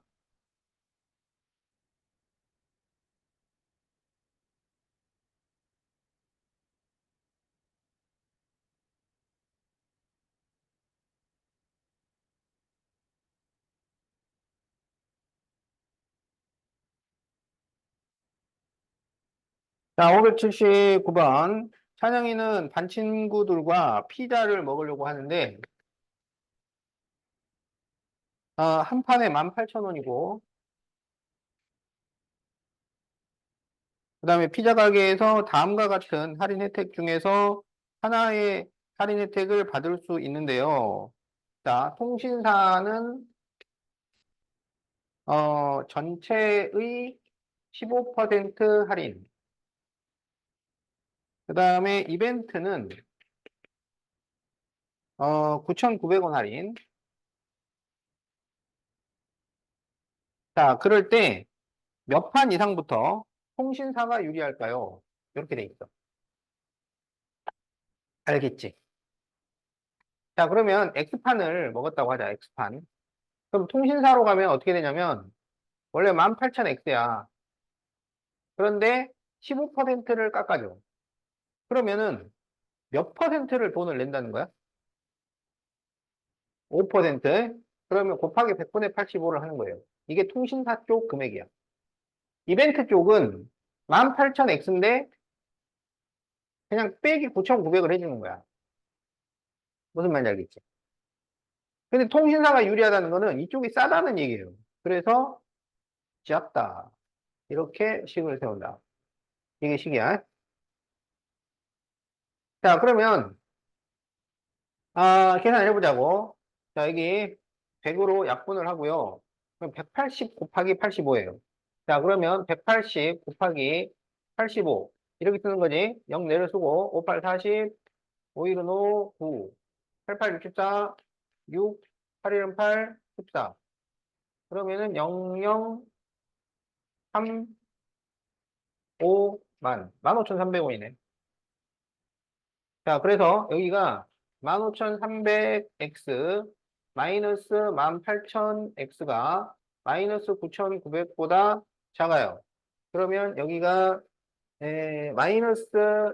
자, 579번. 찬영이는 반 친구들과 피자를 먹으려고 하는데, 한 판에 18,000원이고, 그 다음에 피자 가게에서 다음과 같은 할인 혜택 중에서 하나의 할인 혜택을 받을 수 있는데요. 자, 통신사는, 전체의 15% 할인. 그 다음에 이벤트는, 9,900원 할인. 자, 그럴 때 몇 판 이상부터 통신사가 유리할까요? 이렇게 돼 있어. 알겠지? 자, 그러면 X판을 먹었다고 하자, X판. 그럼 통신사로 가면 어떻게 되냐면, 원래 18,000X야. 그런데 15%를 깎아줘. 그러면은 몇 퍼센트를 돈을 낸다는 거야? 5%? 그러면 곱하기 100분의 85를 하는 거예요. 이게 통신사 쪽 금액이야. 이벤트 쪽은 18,000X인데 그냥 빼기 9,900을 해주는 거야. 무슨 말인지 알겠지? 근데 통신사가 유리하다는 거는 이쪽이 싸다는 얘기예요. 그래서 작다. 이렇게 식을 세운다. 이게 식이야. 자, 그러면, 계산을 해보자고. 자, 여기 100으로 약분을 하고요. 그럼 180 곱하기 85예요. 자, 그러면 180 곱하기 85. 이렇게 쓰는 거지. 0 내려 쓰고, 58, 40, 5일은 5, 9, 88, 64, 6, 8일은 8, 14. 그러면은 00, 3, 5만, 15,300원이네. 자, 그래서 여기가 15,300x 마이너스 18,000x가 마이너스 9,900보다 작아요. 그러면 여기가 마이너스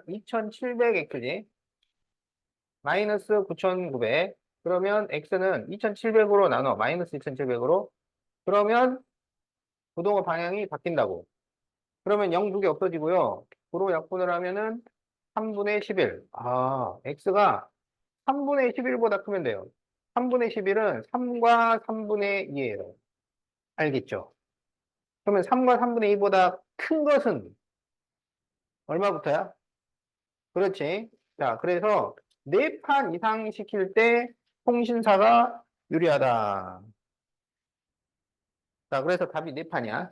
2,700x지. 마이너스 9,900. 그러면 x는 2,700으로 나눠. 마이너스 2,700으로. 그러면 부동의 방향이 바뀐다고. 그러면 0 두 개 없어지고요. 구로 약분을 하면은 3분의 11. x가 3분의 11보다 크면 돼요. 3분의 11은 3과 3분의 2예요. 알겠죠? 그러면 3과 3분의 2보다 큰 것은 얼마부터야? 그렇지. 자, 그래서 4판 이상 시킬 때 통신사가 유리하다. 자, 그래서 답이 4판이야.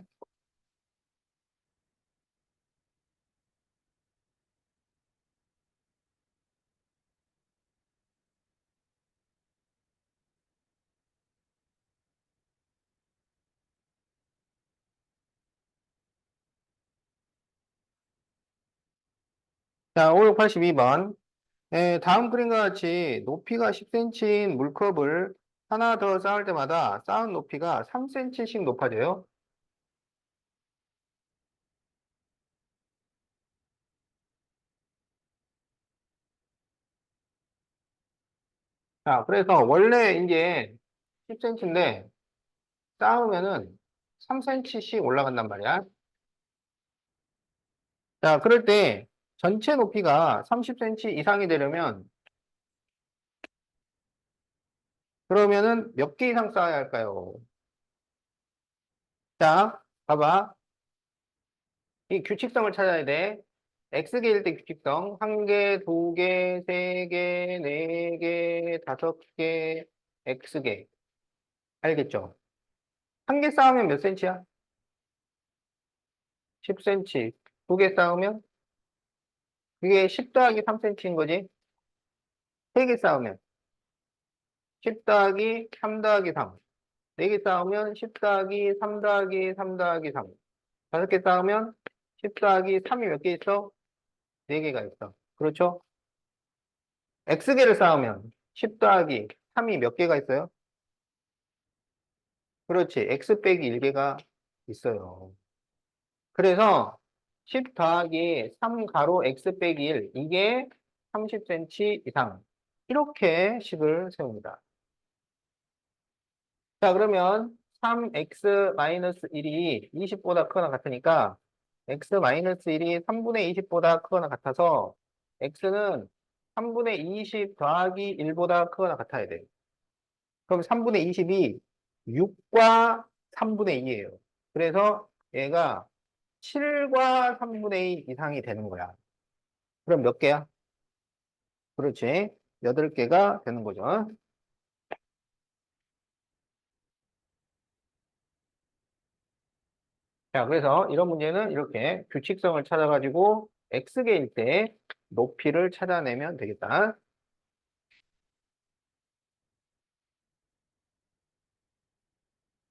자, 582번. 다음 그림과 같이 높이가 10cm인 물컵을 하나 더 쌓을 때마다 쌓은 높이가 3cm씩 높아져요. 자, 그래서 원래 이제 10cm인데 쌓으면은 3cm씩 올라간단 말이야. 자, 그럴 때 전체 높이가 30cm 이상이 되려면 그러면은 몇 개 이상 쌓아야 할까요? 자, 봐봐. 이 규칙성을 찾아야 돼. X개일 때 규칙성. 한 개, 두 개, 세 개, 네 개, 다섯 개, X개. 알겠죠? 한 개 쌓으면 몇 cm야? 10cm. 두 개 쌓으면? 그게 10 더하기 3cm인 거지? 세 개 쌓으면? 10 더하기 3 더하기 3. 네 개 쌓으면 10 더하기 3 더하기 3 더하기 3. 다섯 개 쌓으면 10 더하기 3이 몇 개 있어? 네 개가 있어. 그렇죠? X개를 쌓으면 10 더하기 3이 몇 개가 있어요? 그렇지. X 빼기 1개가 있어요. 그래서 10 더하기 3 가로 X 빼기 1, 이게 30cm 이상. 이렇게 식을 세웁니다. 자, 그러면 3x-1이 20보다 크거나 같으니까 x-1이 3분의 20보다 크거나 같아서 x는 3분의 20 더하기 1보다 크거나 같아야 돼. 그럼 3분의 20이 6과 3분의 2예요. 그래서 얘가 7과 3분의 2 이상이 되는 거야. 그럼 몇 개야? 그렇지. 8개가 되는 거죠. 자, 그래서 이런 문제는 이렇게 규칙성을 찾아가지고 X개일 때 높이를 찾아내면 되겠다.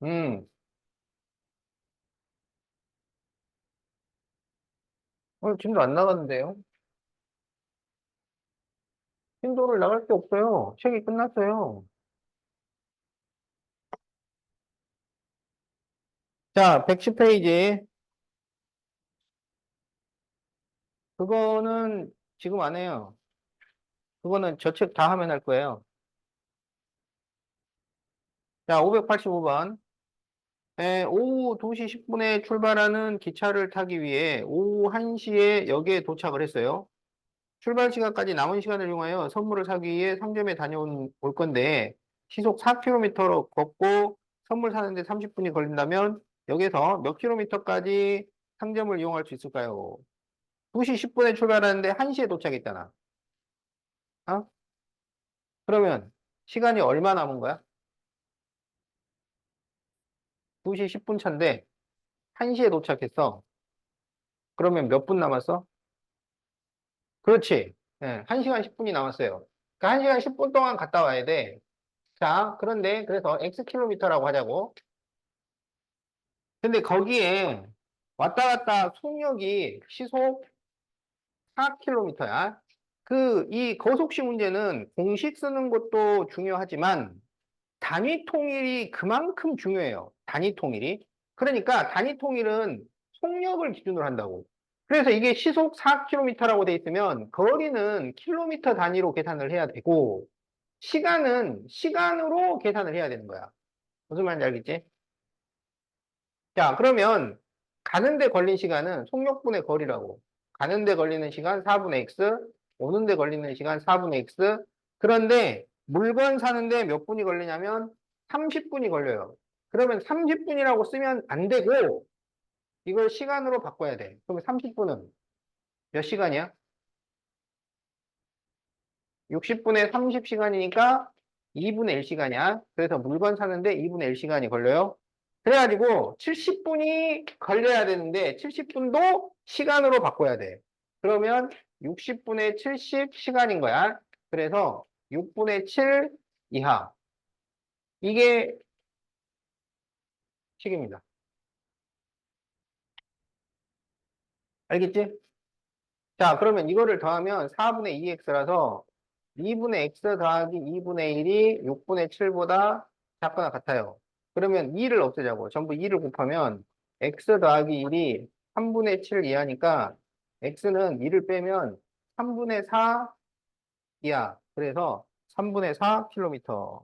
음, 지금도 안 나갔는데요? 신도를 나갈 게 없어요. 책이 끝났어요. 자, 110페이지. 그거는 지금 안 해요. 그거는 저 책 다 하면 할 거예요. 자, 585번. 오후 2시 10분에 출발하는 기차를 타기 위해 오후 1시에 역에 도착을 했어요. 출발 시간까지 남은 시간을 이용하여 선물을 사기 위해 상점에 다녀올 건데 시속 4km로 걷고 선물 사는데 30분이 걸린다면 여기서 몇 킬로미터까지 상점을 이용할 수 있을까요? 2시 10분에 출발하는데 1시에 도착했잖아. 어? 그러면 시간이 얼마 남은 거야? 2시 10분 차인데 1시에 도착했어. 그러면 몇 분 남았어? 그렇지. 네, 1시간 10분이 남았어요. 그러니까 1시간 10분 동안 갔다 와야 돼. 자, 그런데 그래서 X킬로미터라고 하자고. 근데 거기에 왔다 갔다 속력이 시속 4km야. 이 거속시 문제는 공식 쓰는 것도 중요하지만 단위 통일이 그만큼 중요해요. 단위 통일이. 그러니까 단위 통일은 속력을 기준으로 한다고. 그래서 이게 시속 4km라고 돼 있으면 거리는 킬로미터 단위로 계산을 해야 되고 시간은 시간으로 계산을 해야 되는 거야. 무슨 말인지 알겠지? 자, 그러면 가는데 걸린 시간은 속력분의 거리라고. 가는데 걸리는 시간 4분의 x, 오는데 걸리는 시간 4분의 x. 그런데 물건 사는데 몇 분이 걸리냐면 30분이 걸려요. 그러면 30분이라고 쓰면 안 되고 이걸 시간으로 바꿔야 돼. 그러면 30분은 몇 시간이야? 60분에 30시간이니까 2분의 1시간이야. 그래서 물건 사는데 2분의 1시간이 걸려요. 그래가지고 70분이 걸려야 되는데 70분도 시간으로 바꿔야 돼. 그러면 60분의 70시간인 거야. 그래서 6분의 7 이하. 이게 식입니다. 알겠지? 자, 그러면 이거를 더하면 4분의 2x라서 2분의 x 더하기 2분의 1이 6분의 7보다 작거나 같아요. 그러면 2를 없애자고. 전부 2를 곱하면 x 더하기 1이 3분의 7 이하니까 x는 2를 빼면 3분의 4 이하. 그래서 3분의 4km.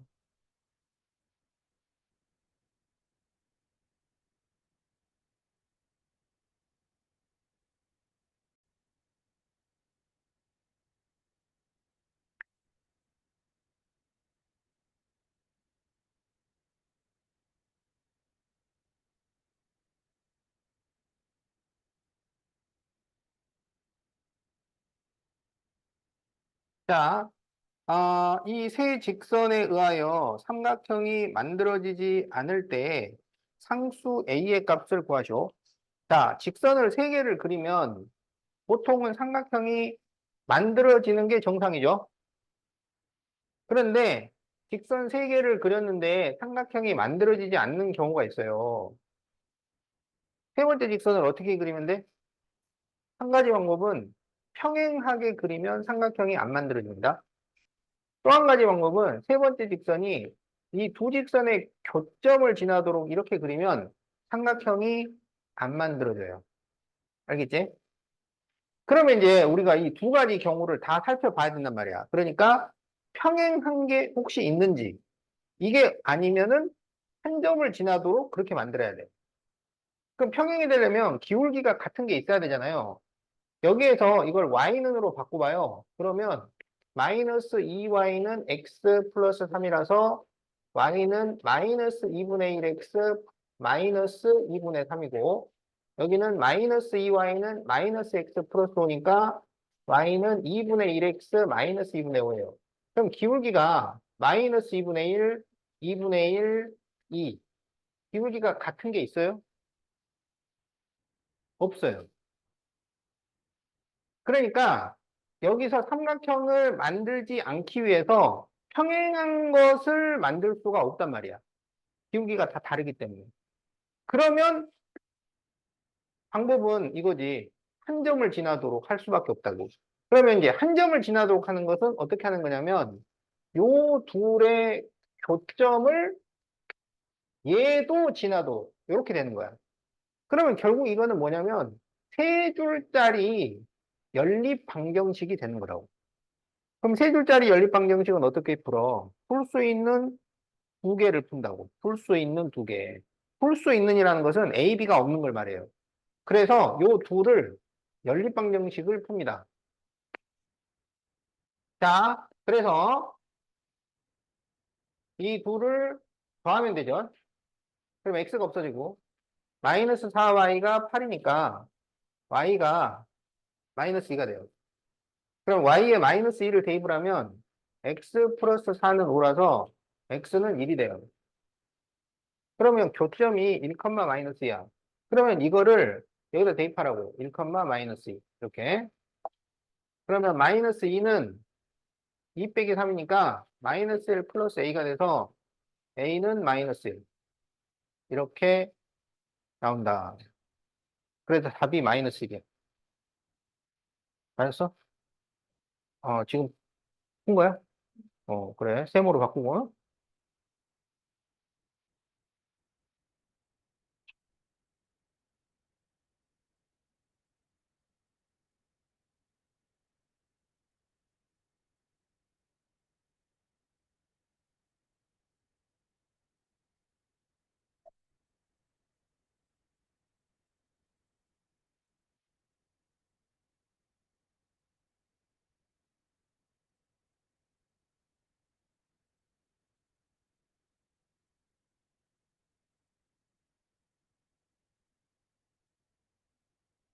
자, 이 세 직선에 의하여 삼각형이 만들어지지 않을 때 상수 a의 값을 구하시오. 자, 직선을 세 개를 그리면 보통은 삼각형이 만들어지는 게 정상이죠. 그런데 직선 세 개를 그렸는데 삼각형이 만들어지지 않는 경우가 있어요. 세 번째 직선을 어떻게 그리면 돼? 한 가지 방법은 평행하게 그리면 삼각형이 안 만들어집니다. 또 한 가지 방법은 세 번째 직선이 이 두 직선의 교점을 지나도록 이렇게 그리면 삼각형이 안 만들어져요. 알겠지? 그러면 이제 우리가 이 두 가지 경우를 다 살펴봐야 된단 말이야. 그러니까 평행한 게 혹시 있는지, 이게 아니면은 한 점을 지나도록 그렇게 만들어야 돼. 그럼 평행이 되려면 기울기가 같은 게 있어야 되잖아요. 여기에서 이걸 y는으로 바꿔봐요. 그러면 마이너스 2y는 x 플러스 3이라서 y는 마이너스 2분의 1x 마이너스 2분의 3이고 여기는 마이너스 2y는 마이너스 x 플러스 5니까 y는 2분의 1x 마이너스 2분의 5예요. 그럼 기울기가 마이너스 2분의 1, 2분의 1, 2. 기울기가 같은 게 있어요? 없어요. 그러니까 여기서 삼각형을 만들지 않기 위해서 평행한 것을 만들 수가 없단 말이야. 기울기가 다 다르기 때문에. 그러면 방법은 이거지. 한 점을 지나도록 할 수밖에 없다고. 그러면 이제 한 점을 지나도록 하는 것은 어떻게 하는 거냐면 요 둘의 교점을 얘도 지나도 이렇게 되는 거야. 그러면 결국 이거는 뭐냐면 세 줄짜리 연립 방정식이 되는 거라고. 그럼 세 줄짜리 연립 방정식은 어떻게 풀어? 풀 수 있는 두 개를 푼다고. 풀 수 있는 두 개. 풀 수 있는이라는 것은 A, B가 없는 걸 말해요. 그래서 요 둘을 연립 방정식을 풉니다. 자, 그래서 이 둘을 더하면 되죠. 그럼 x가 없어지고 마이너스 4y가 8이니까 y가 마이너스 2가 돼요. 그럼 y에 마이너스 2를 대입을 하면 x 플러스 4는 5라서 x는 1이 돼요. 그러면 교점이 1, 마이너스 2야. 그러면 이거를 여기다 대입하라고. 1, 마이너스 2. 이렇게. 그러면 마이너스 2는 2 빼기 3이니까 마이너스 1 플러스 a가 돼서 a는 마이너스 1. 이렇게 나온다. 그래서 답이 마이너스 1이야. 알았어? 지금 푼 거야? 그래. 세모로 바꾸고.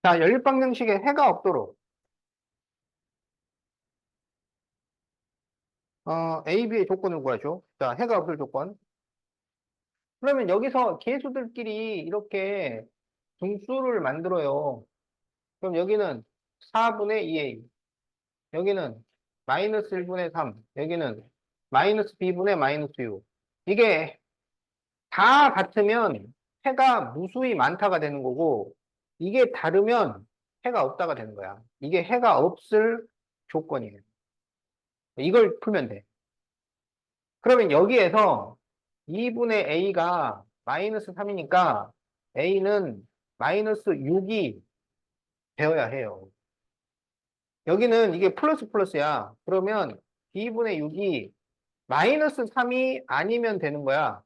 자, 연립방정식에 해가 없도록. A, B의 조건을 구하죠. 자, 해가 없을 조건. 그러면 여기서 계수들끼리 이렇게 중수를 만들어요. 그럼 여기는 4분의 2a, 여기는 마이너스 1분의 3, 여기는 마이너스 b분의 마이너스 6. 이게 다 같으면 해가 무수히 많다가 되는 거고, 이게 다르면 해가 없다가 되는 거야. 이게 해가 없을 조건이에요. 이걸 풀면 돼. 그러면 여기에서 2분의 a가 마이너스 3이니까 a는 마이너스 6이 되어야 해요. 여기는 이게 플러스 플러스야. 그러면 b분의 6이 마이너스 3이 아니면 되는 거야.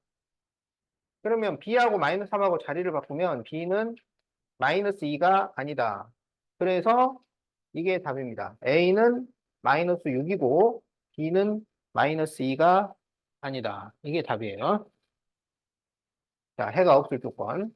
그러면 b하고 마이너스 3하고 자리를 바꾸면 b는 마이너스 2가 아니다. 그래서 이게 답입니다. a는 마이너스 6이고 b는 마이너스 2가 아니다. 이게 답이에요. 자, 해가 없을 조건.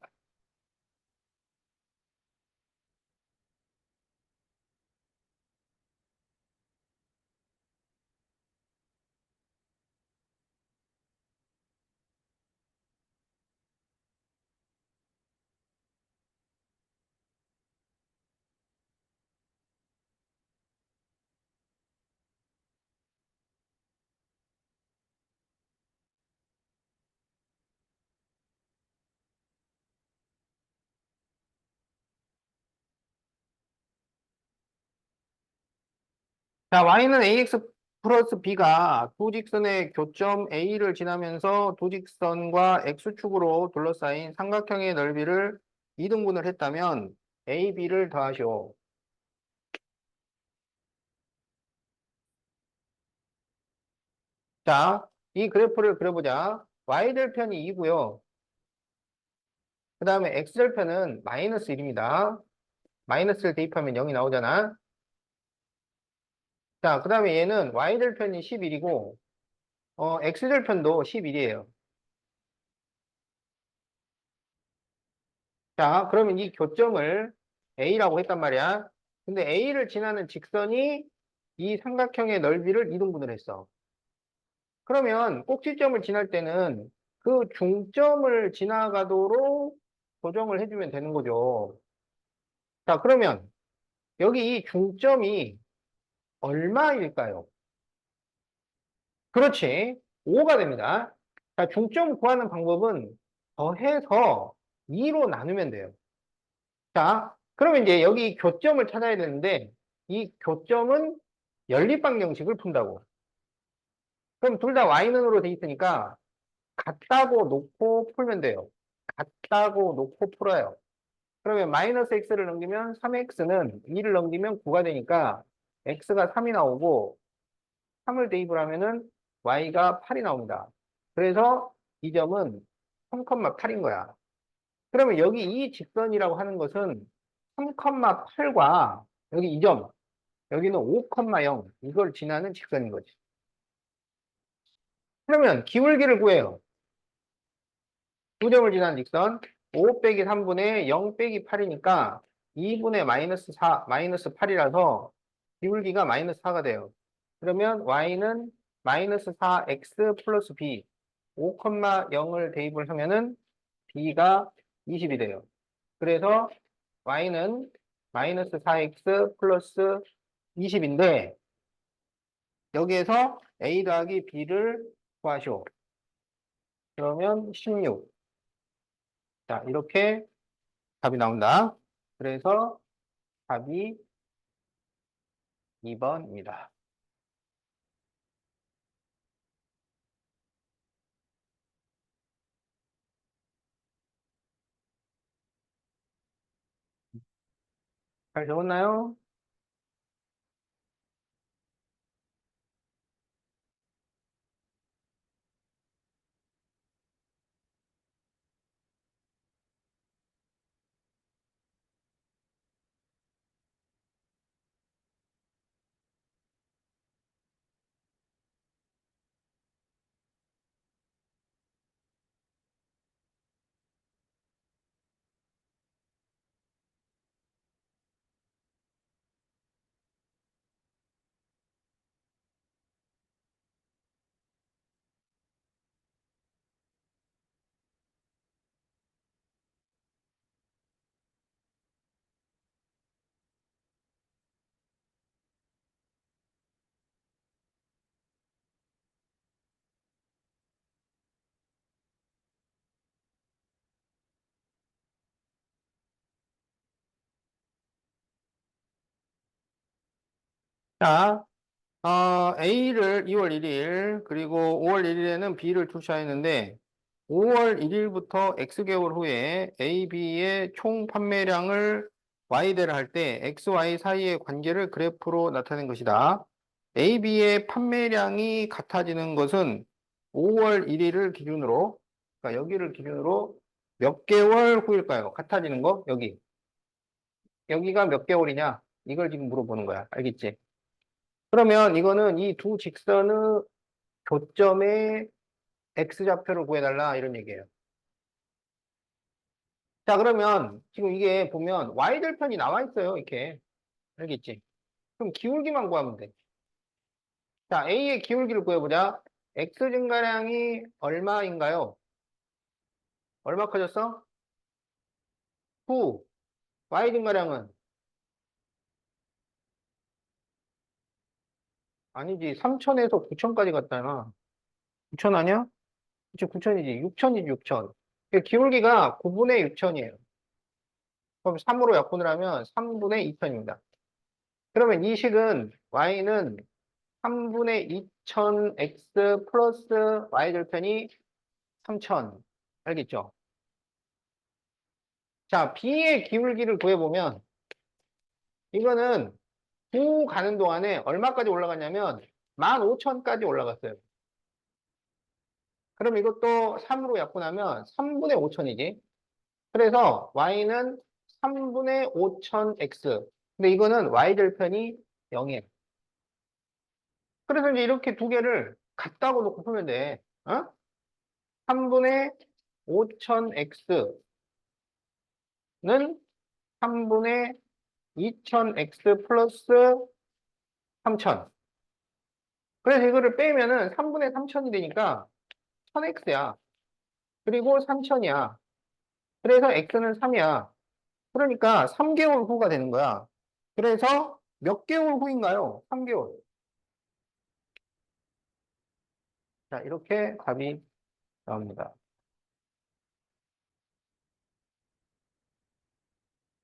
자, y는 ax 플러스 b가 두 직선의 교점 a를 지나면서 두 직선과 x축으로 둘러싸인 삼각형의 넓이를 이등분을 했다면 a, b를 더하시오. 자, 이 그래프를 그려보자. y절편이 2고요. 그 다음에 x절편은 마이너스 1입니다. 마이너스를 대입하면 0이 나오잖아. 자, 그 다음에 얘는 y절편이 11이고 x절편도 11이에요. 자, 그러면 이 교점을 A라고 했단 말이야. 근데 A를 지나는 직선이 이 삼각형의 넓이를 이등분을 했어. 그러면 꼭지점을 지날 때는 그 중점을 지나가도록 조정을 해주면 되는 거죠. 자, 그러면 여기 이 중점이 얼마일까요? 그렇지. 5가 됩니다. 자, 중점 구하는 방법은 더해서 2로 나누면 돼요. 자, 그러면 이제 여기 교점을 찾아야 되는데, 이 교점은 연립방정식을 푼다고. 그럼 둘 다 y는으로 돼 있으니까, 같다고 놓고 풀면 돼요. 같다고 놓고 풀어요. 그러면 마이너스 x를 넘기면 3x는 2를 넘기면 9가 되니까, x가 3이 나오고, 3을 대입을 하면은 y가 8이 나옵니다. 그래서 이 점은 3,8인 거야. 그러면 여기 이 직선이라고 하는 것은 3,8과 여기 이 점, 여기는 5,0 이걸 지나는 직선인 거지. 그러면 기울기를 구해요. 두 점을 지난 직선 5 빼기 3분의 0 빼기 8이니까 2분의 마이너스 4, 마이너스 8이라서 기울기가 마이너스 4가 돼요. 그러면 y는 마이너스 4x 플러스 b 5,0을 대입을 하면은 b가 20이 돼요. 그래서 y는 마이너스 4x 플러스 20인데 여기에서 a 더하기 b를 구하시오. 그러면 16. 자, 이렇게 답이 나온다. 그래서 답이 2번입니다. 잘 적었나요? 자, A를 2월 1일, 그리고 5월 1일에는 B를 출시하였는데, 5월 1일부터 X개월 후에 A, B의 총 판매량을 Y대를 할 때 X, Y 사이의 관계를 그래프로 나타낸 것이다. A, B의 판매량이 같아지는 것은 5월 1일을 기준으로, 그러니까 여기를 기준으로 몇 개월 후일까요? 같아지는 거? 여기. 여기가 몇 개월이냐? 이걸 지금 물어보는 거야. 알겠지? 그러면 이거는 이 두 직선의 교점의 X좌표를 구해달라 이런 얘기예요. 자, 그러면 지금 이게 보면 Y절편이 나와 있어요. 이렇게. 알겠지? 그럼 기울기만 구하면 돼. 자, A의 기울기를 구해보자. X 증가량이 얼마인가요? 얼마 커졌어? 9. Y 증가량은? 아니지. 3천에서 9천까지 갔잖아. 9천 아니야? 그치, 9천이지. 6천이지, 6천. 기울기가 9분의 6천이에요. 그럼 3으로 약분을 하면 3분의 2천입니다. 그러면 이 식은 y는 3분의 2천 x 플러스 y절편이 3천. 알겠죠? 자, b의 기울기를 구해보면 이거는 9 가는 동안에 얼마까지 올라갔냐면 15,000까지 올라갔어요. 그럼 이것도 3으로 약분하면 3분의 5천이지. 그래서 y는 3분의 5천 x. 근데 이거는 y절편이 0이에요. 그래서 이제 이렇게 두 개를 같다고 놓고 풀면 돼. 어? 3분의 5천 x는 3분의 2천 x 플러스 3천. 그래서 이거를 빼면은 3분의 3천이 되니까 1000x야. 그리고 3천이야. 그래서 x는 3이야. 그러니까 3개월 후가 되는 거야. 그래서 몇 개월 후인가요? 3개월. 자, 이렇게 답이 나옵니다.